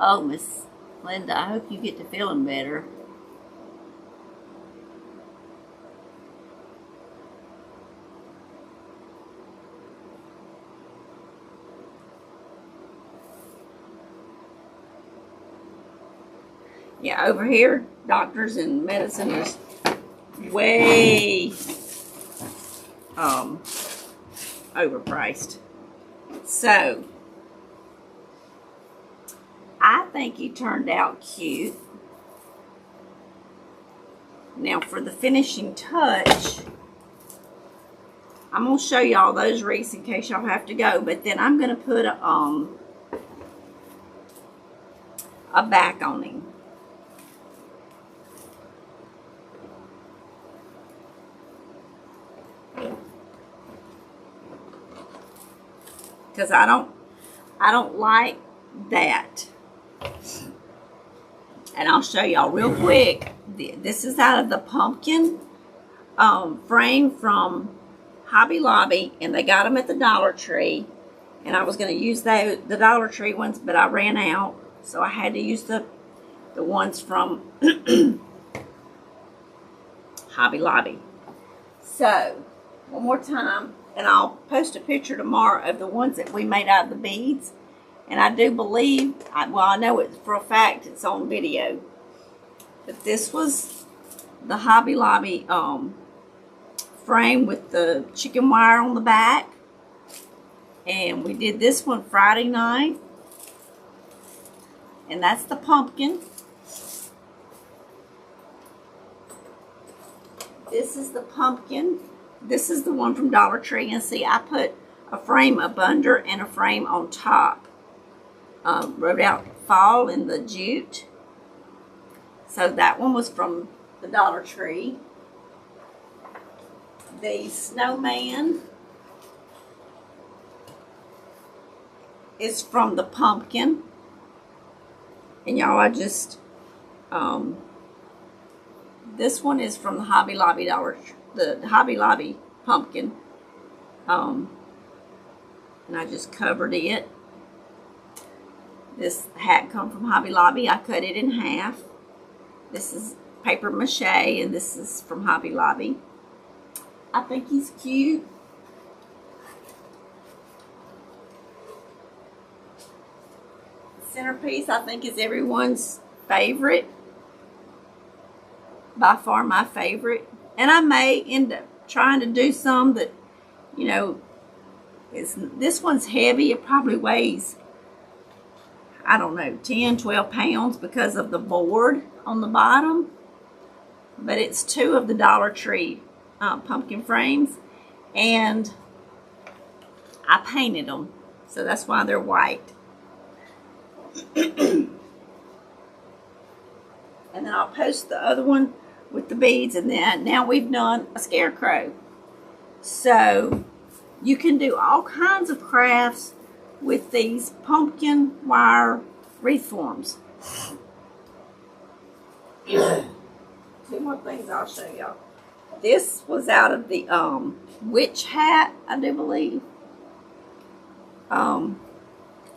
Oh, Miss Linda, I hope you get to feeling better. Yeah, over here, doctors and medicine is way overpriced. So, I think he turned out cute. Now for the finishing touch, I'm going to show y'all those wreaths in case y'all have to go, but then I'm going to put a back on him. Because I don't like that. And I'll show y'all real quick. This is out of the pumpkin frame from Hobby Lobby, and they got them at the Dollar Tree. And I was going to use the Dollar Tree ones, but I ran out, so I had to use the ones from Hobby Lobby. So, one more time. And I'll post a picture tomorrow of the ones that we made out of the beads. And I do believe, well, I know it for a fact it's on video. But this was the Hobby Lobby frame with the chicken wire on the back. And we did this one Friday night. And that's the pumpkin. This is the pumpkin. This is the one from Dollar Tree, and see, I put a frame up under and a frame on top. Wrote out fall in the jute. So that one was from the Dollar Tree. The snowman is from the pumpkin. And y'all, I just, this one is from the Hobby Lobby the Hobby Lobby pumpkin. And I just covered it. This hat come from Hobby Lobby. I cut it in half. This is paper mache, and this is from Hobby Lobby. I think he's cute. Centerpiece, I think, is everyone's favorite. By far my favorite. And I may end up trying to do some that, you know, this one's heavy. It probably weighs, I don't know, 10, 12 pounds because of the board on the bottom. But it's 2 of the Dollar Tree pumpkin frames. And I painted them. So that's why they're white. And then I'll post the other one with the beads. And then now we've done a scarecrow. So you can do all kinds of crafts with these pumpkin wire wreath forms. 2 more things I'll show y'all. This was out of the witch hat, I do believe,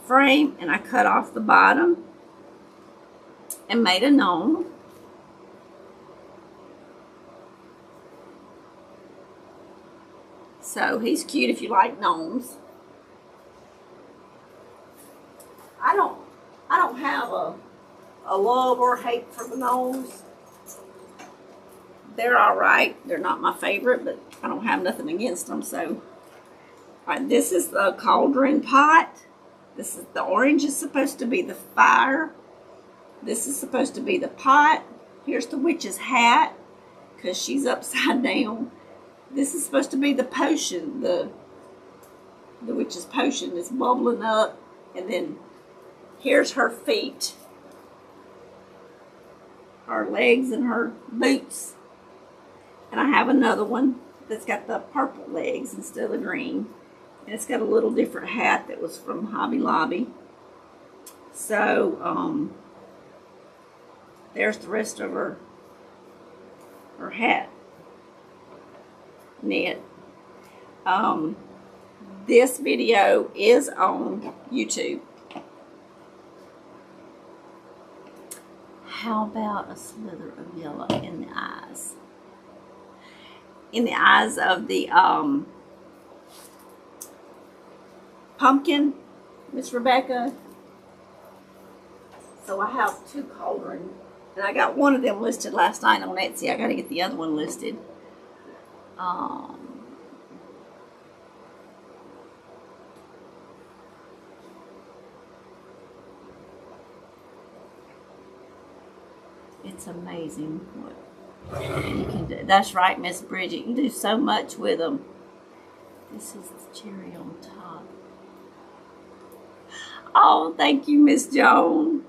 frame, and I cut off the bottom and made a gnome. So he's cute if you like gnomes. I don't have a love or hate for the gnomes. They're all right. They're not my favorite, but I don't have nothing against them. So, all right, this is the cauldron pot. This is the orange is supposed to be the fire. This is supposed to be the pot. Here's the witch's hat because she's upside down. This is supposed to be the potion. The witch's potion is bubbling up, and then here's her feet, her legs, and her boots. And I have another one that's got the purple legs instead of the green. And it's got a little different hat that was from Hobby Lobby. So, there's the rest of her hat net. This video is on YouTube. How about a slither of yellow in the eyes? In the eyes of the pumpkin, Miss Rebecca. So I have 2 cauldrons, and I got one of them listed last night on Etsy. I got to get the other one listed. It's amazing what you can do. That's right, Miss Bridget. You can do so much with them. This is the cherry on top. Oh, thank you, Miss Joan.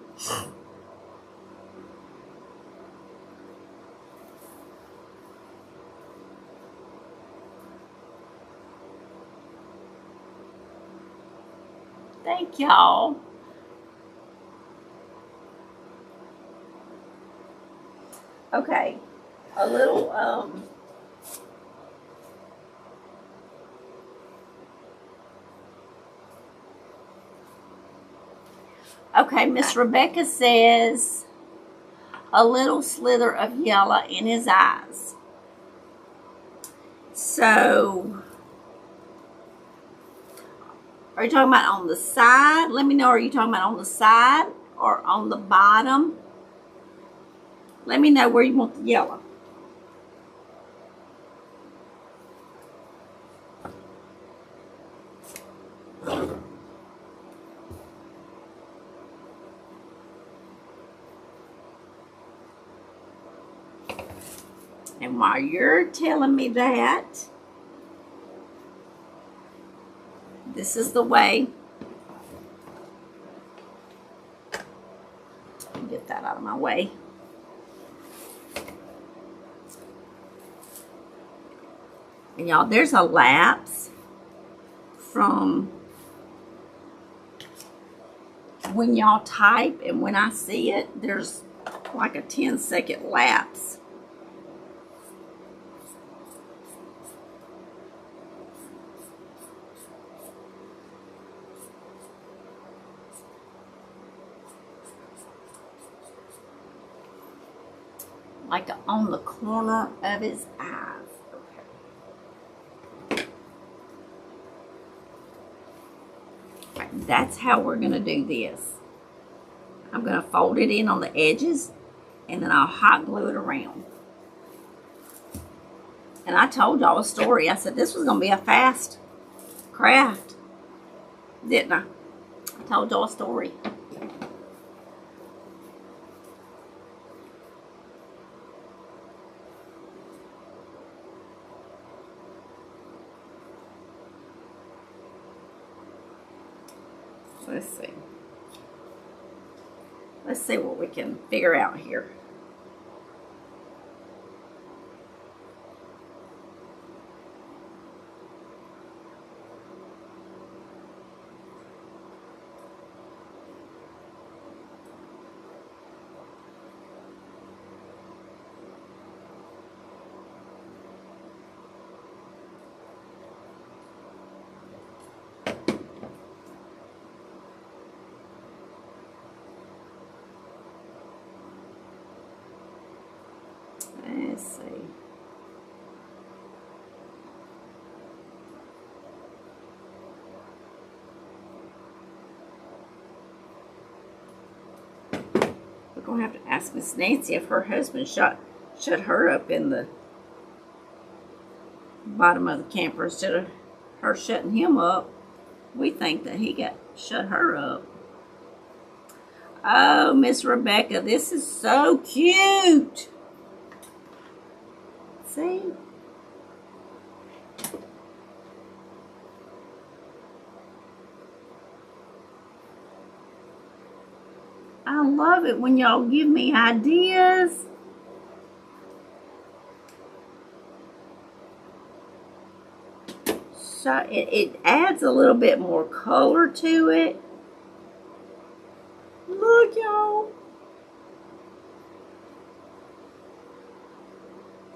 Thank y'all. Okay, a little okay, Miss Rebecca says a little slither of yellow in his eyes. So, are you talking about on the side? Let me know, are you talking about on the side or on the bottom? Let me know where you want the yellow. And while you're telling me that, this is the way. Get that out of my way. And y'all, there's a lapse from when y'all type and when I see it. There's like a 10-second lapse. Like on the corner of his eyes. Okay. That's how we're going to do this. I'm going to fold it in on the edges, and then I'll hot glue it around. And I told y'all a story. I said this was going to be a fast craft, didn't I? I told y'all a story. Let's see. Let's see what we can figure out here. Let's see. We're going to have to ask Miss Nancy if her husband shut her up in the bottom of the camper instead of her shutting him up. We think that he shut her up. Oh, Miss Rebecca, this is so cute. See? I love it when y'all give me ideas. So it adds a little bit more color to it. Look, y'all.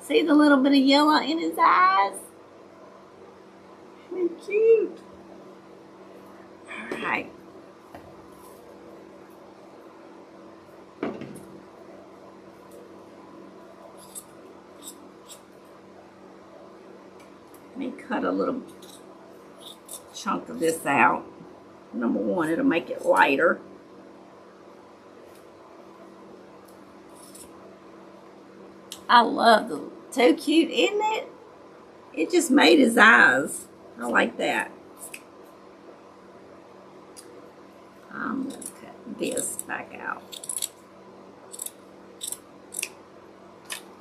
See the little bit of yellow in his eyes? How cute. All right. Let me cut a little chunk of this out. Number one, it'll make it lighter. I love the, so cute, isn't it? It just made his eyes. I like that. I'm going to cut this back out.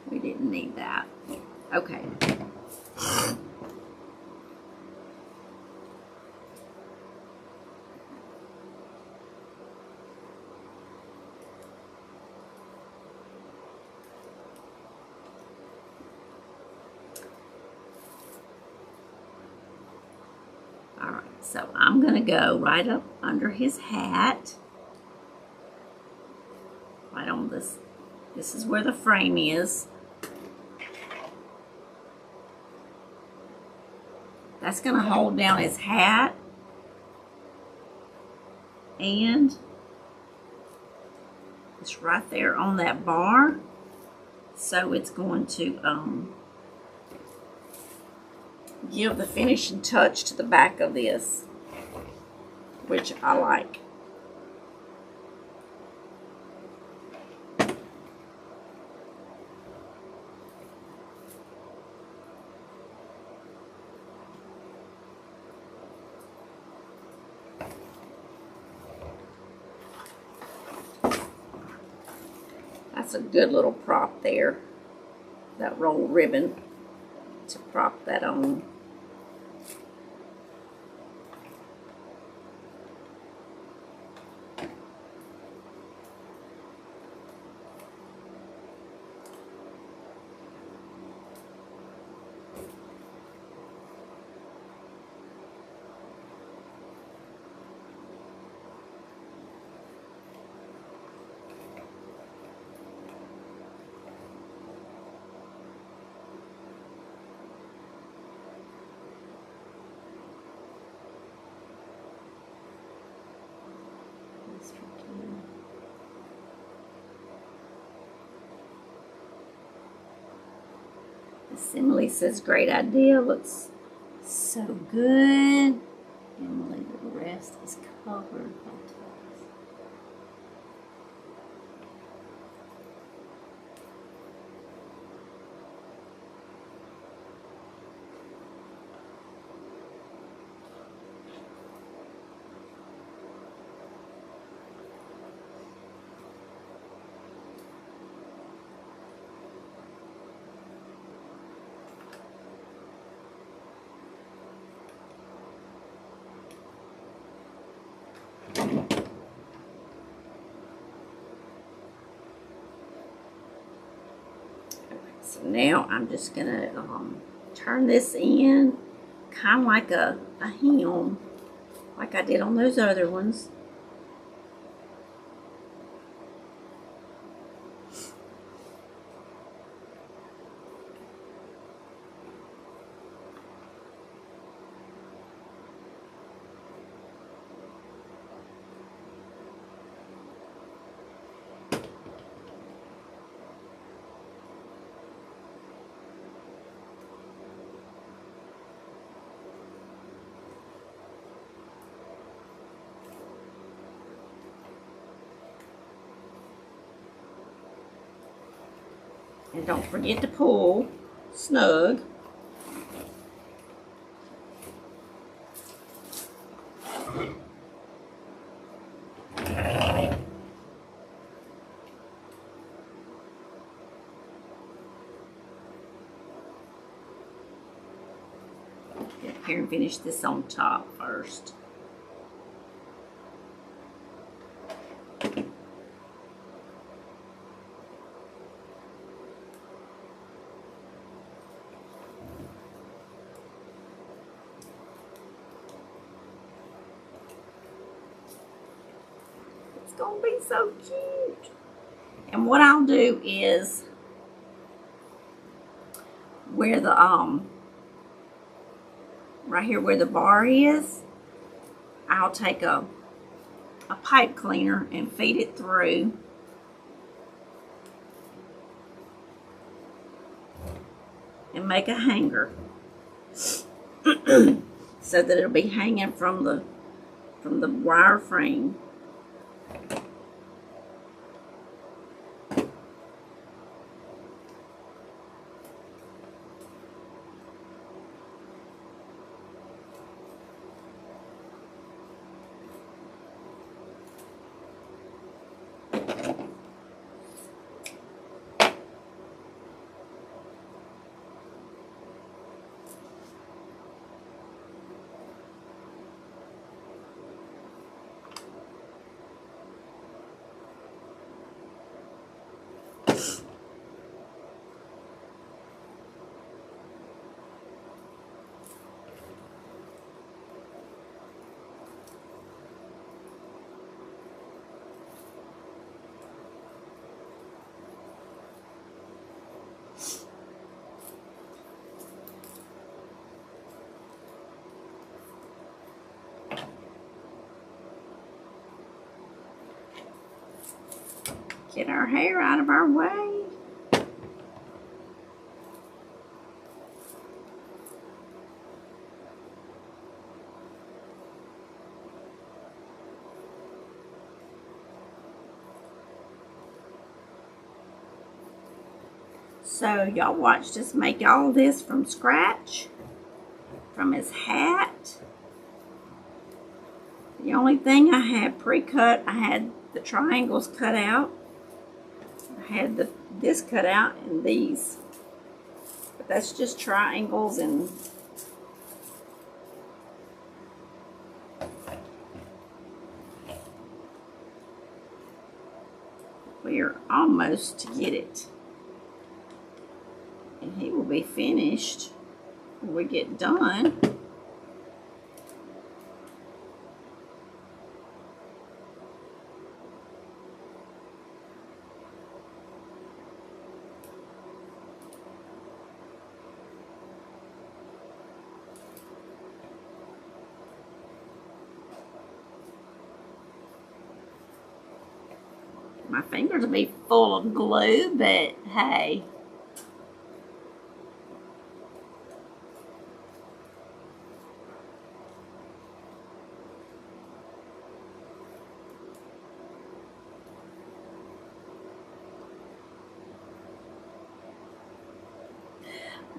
We didn't need that. Okay. So I'm going to go right up under his hat. Right on this. This is where the frame is. That's going to hold down his hat. And it's right there on that bar. So it's going to give the finishing touch to the back of this, which I like. That's a good little prop there, that rolled ribbon to prop that on. Emily says, great idea. Looks so good. Emily, the rest is covered. So now I'm just gonna turn this in kind of like a hem, like I did on those other ones. And don't forget to pull snug. Get up here and finish this on top first. It's gonna be so cute. And what I'll do is where the right here where the bar is, I'll take a pipe cleaner and feed it through. And make a hanger so that it'll be hanging from the wire frame. Get our hair out of our way. So y'all watched us make all this from scratch, from his hat. The only thing I had pre-cut, I had the triangles cut out. I had this cut out and these, but that's just triangles, and we're almost to get it. And he will be finished when we get done. My fingers will be full of glue, but hey.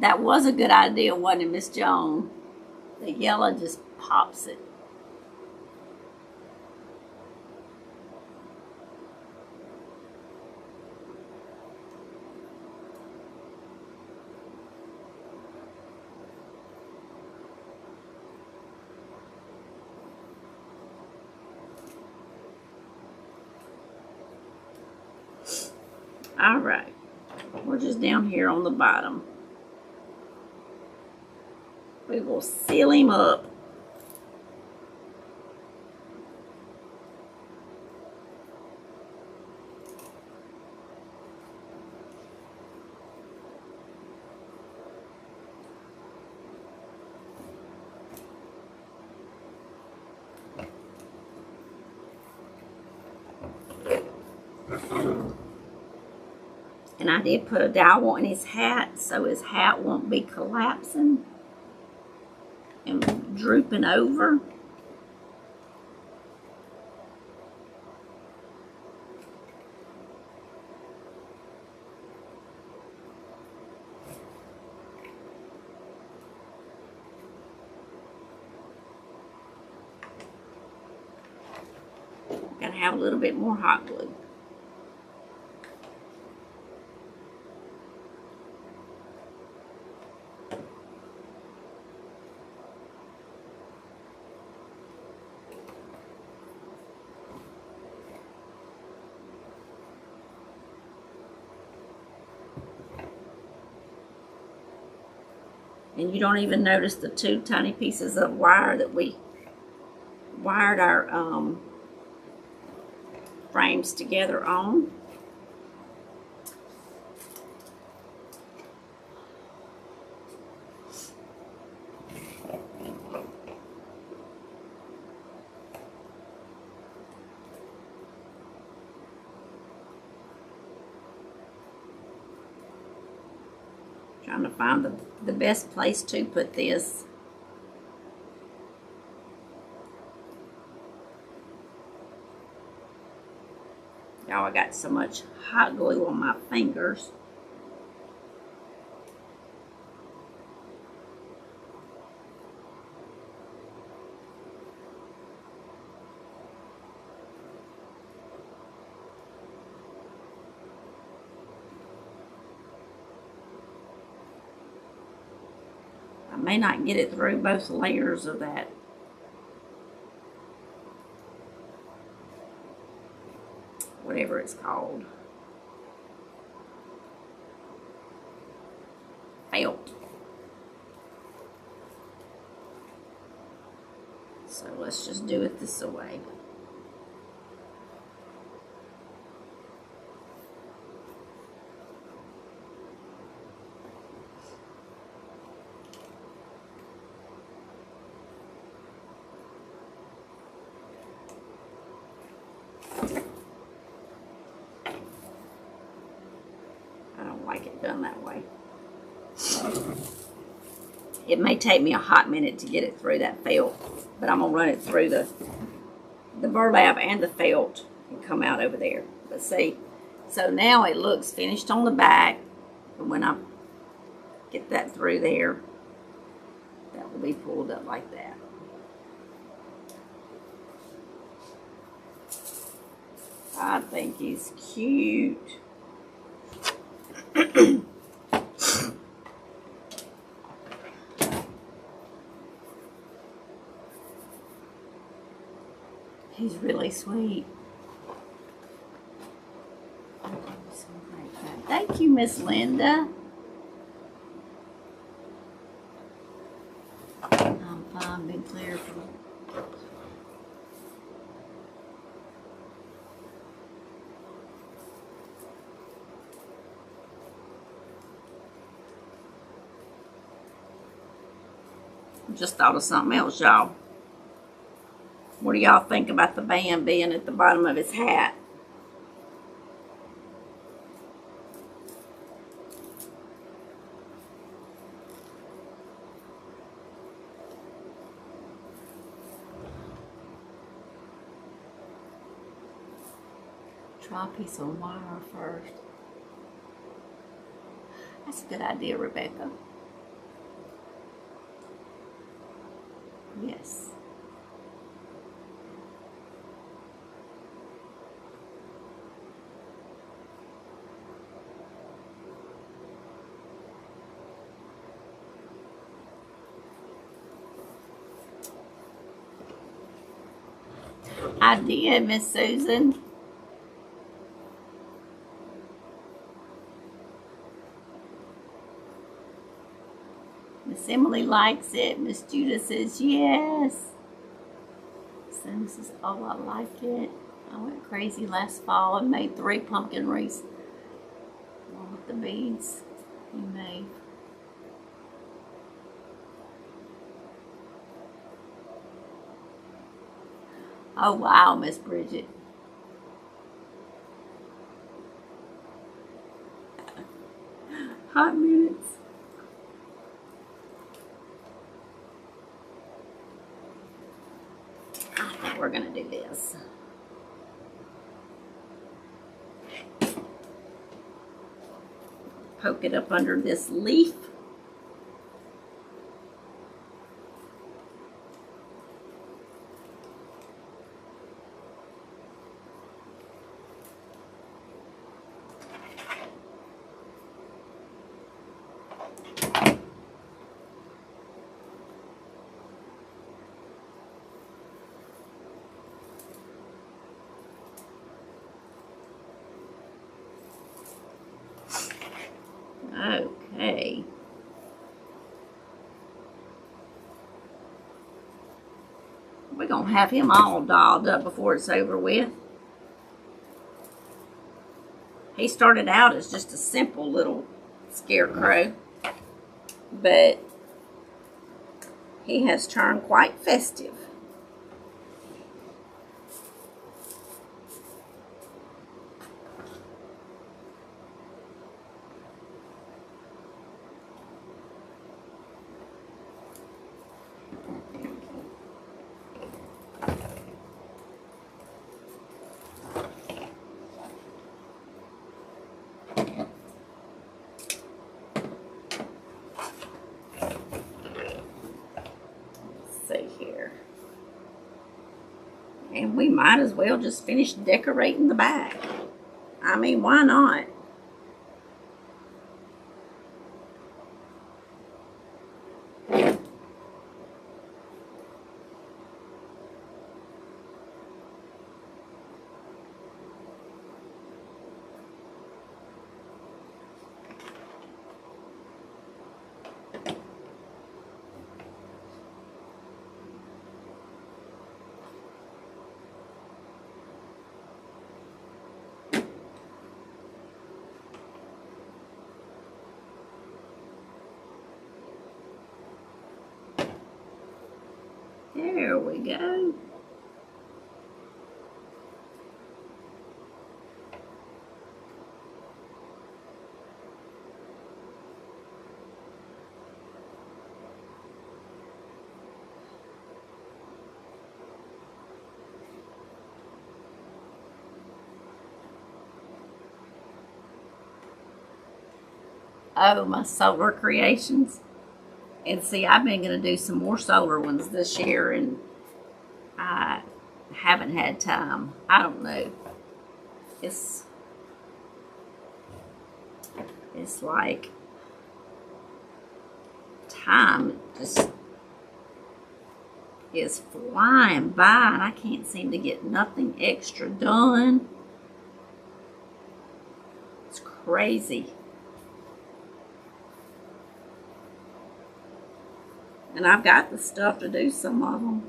That was a good idea, wasn't it, Miss Joan? The yellow just pops it. All right, we're just down here on the bottom. We will seal him up. And I did put a dowel in his hat so his hat won't be collapsing and drooping over. Gotta have a little bit more hot glue. And you don't even notice the two tiny pieces of wire that we wired our frames together on. Trying to find the best place to put this. Y'all, I got so much hot glue on my fingers. I may not get it through both layers of that. Whatever it's called. Felt. So let's just do it this way. Like it done that way. It may take me a hot minute to get it through that felt, but I'm gonna run it through the burlap and the felt and come out over there. But see, so now it looks finished on the back, and when I get that through there, that will be pulled up like that. I think he's cute. He's really sweet. Thank you, Miss Linda. I'm fine, been clear for just thought of something else, y'all. What do y'all think about the band being at the bottom of his hat? Try a piece of wire first. That's a good idea, Rebecca. Yes. I did, Miss Susan. Miss Emily likes it. Miss Judah says yes. Sam says, oh, I like it. I went crazy last fall and made 3 pumpkin wreaths. Along with the beads he made. Oh, wow, Miss Bridget. Hot minutes. I think we're going to do this. Poke it up under this leaf. Okay. We're going to have him all dolled up before it's over with. He started out as just a simple little scarecrow, but he has turned quite festive. See here. And we might as well just finish decorating the back. I mean, why not? There we go. Oh, my solar creations. And see, I've been going to do some more solar ones this year, and I haven't had time. I don't know. It's like time just is flying by, and I can't seem to get nothing extra done. It's crazy. And I've got the stuff to do some of them.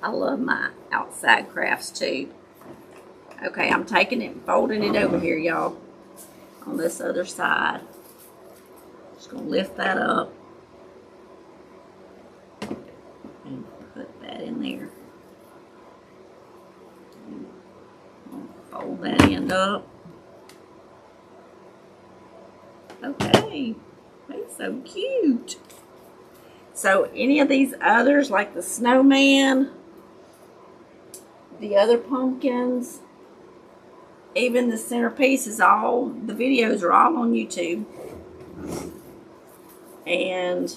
I love my outside crafts too. Okay, I'm taking it and folding it over here, y'all, on this other side. Just gonna lift that up and put that in there. Fold that end up. Okay, that's so cute. So any of these others, like the snowman, the other pumpkins, even the centerpiece, is all, the videos are all on YouTube. And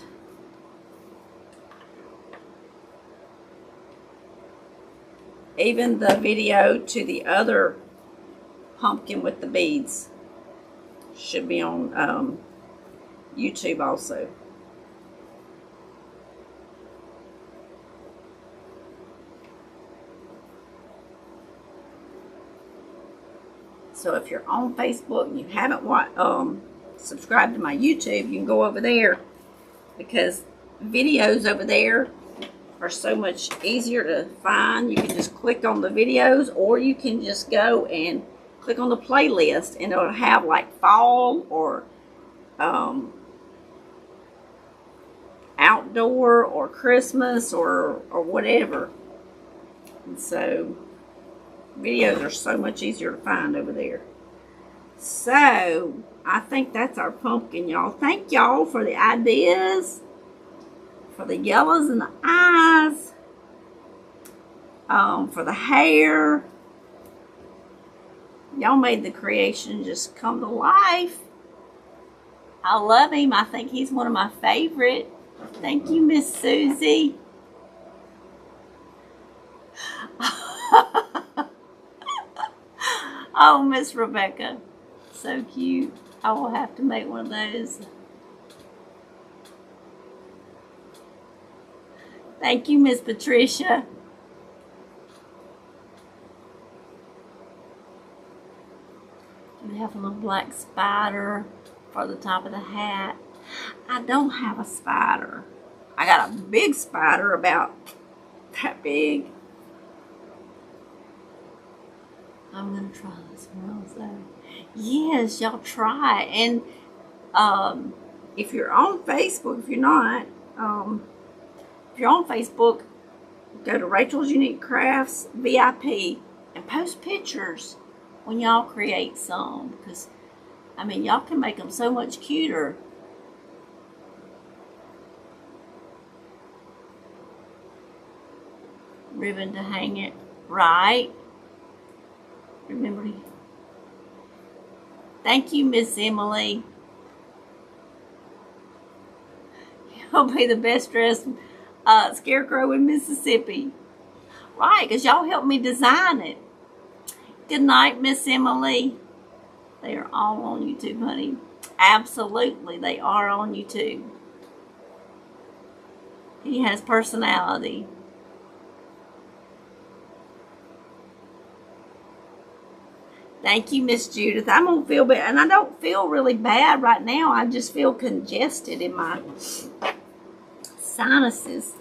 even the video to the other pumpkin with the beads should be on YouTube also. So if you're on Facebook and you haven't subscribed to my YouTube, you can go over there, because videos over there are so much easier to find. You can just click on the videos, or you can just go and click on the playlist, and it'll have like fall or outdoor or Christmas or whatever. And so videos are so much easier to find over there. So I think that's our pumpkin, y'all. Thank y'all for the ideas, for the yellows in the eyes, for the hair. Y'all made the creation just come to life. I love him. I think he's one of my favorite. Thank you, Miss Susie. Oh, Miss Rebecca. So cute. I will have to make one of those. Thank you, Miss Patricia. We have a little black spider for the top of the hat. I don't have a spider. I got a big spider about that big. I'm going to try this one also. Yes, y'all try. And if you're on Facebook, if you're not, if you're on Facebook, go to Rachelsuniquecrafts VIP and post pictures when y'all create some. Because, I mean, y'all can make them so much cuter. Ribbon to hang it right. Remember. Thank you, Miss Emily. You'll be the best dressed scarecrow in Mississippi. Right, because y'all helped me design it. Good night, Miss Emily. They are all on YouTube, honey. Absolutely, they are on YouTube. He has personality. Thank you, Miss Judith. I'm going to feel bad. And I don't feel really bad right now. I just feel congested in my sinuses.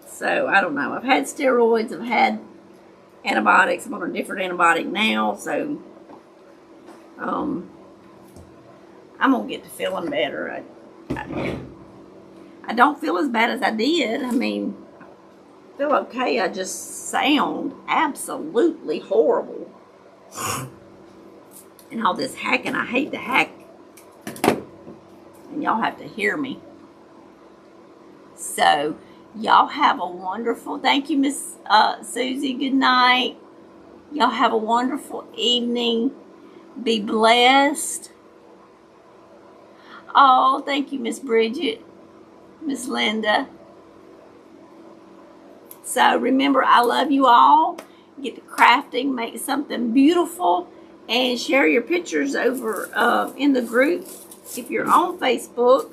So, I don't know. I've had steroids. I've had antibiotics. I'm on a different antibiotic now. So, I'm going to get to feeling better. I don't feel as bad as I did. I mean, I feel okay. I just sound absolutely horrible. And all this hacking, I hate to hack. And y'all have to hear me. So, y'all have a wonderful, thank you, Miss Susie. Good night. Y'all have a wonderful evening. Be blessed. Oh, thank you, Miss Bridget. Miss Linda. So remember, I love you all. Get to crafting, make something beautiful, and share your pictures over in the group if you're on Facebook.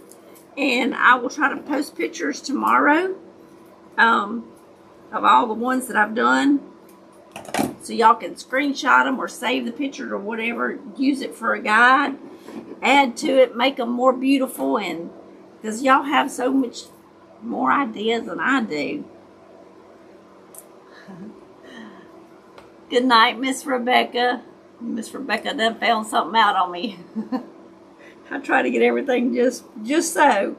And I will try to post pictures tomorrow of all the ones that I've done, so y'all can screenshot them or save the picture or whatever. Use it for a guide. Add to it, make them more beautiful, and because y'all have so much more ideas than I do. Good night, Miss Rebecca. Miss Rebecca done found something out on me. I try to get everything just so.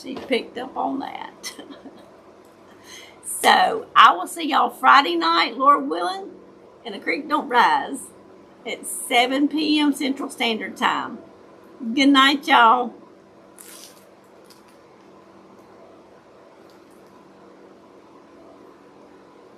She picked up on that. So, I will see y'all Friday night, Lord willing, and the creek don't rise, at 7 p.m. Central Standard Time. Good night, y'all.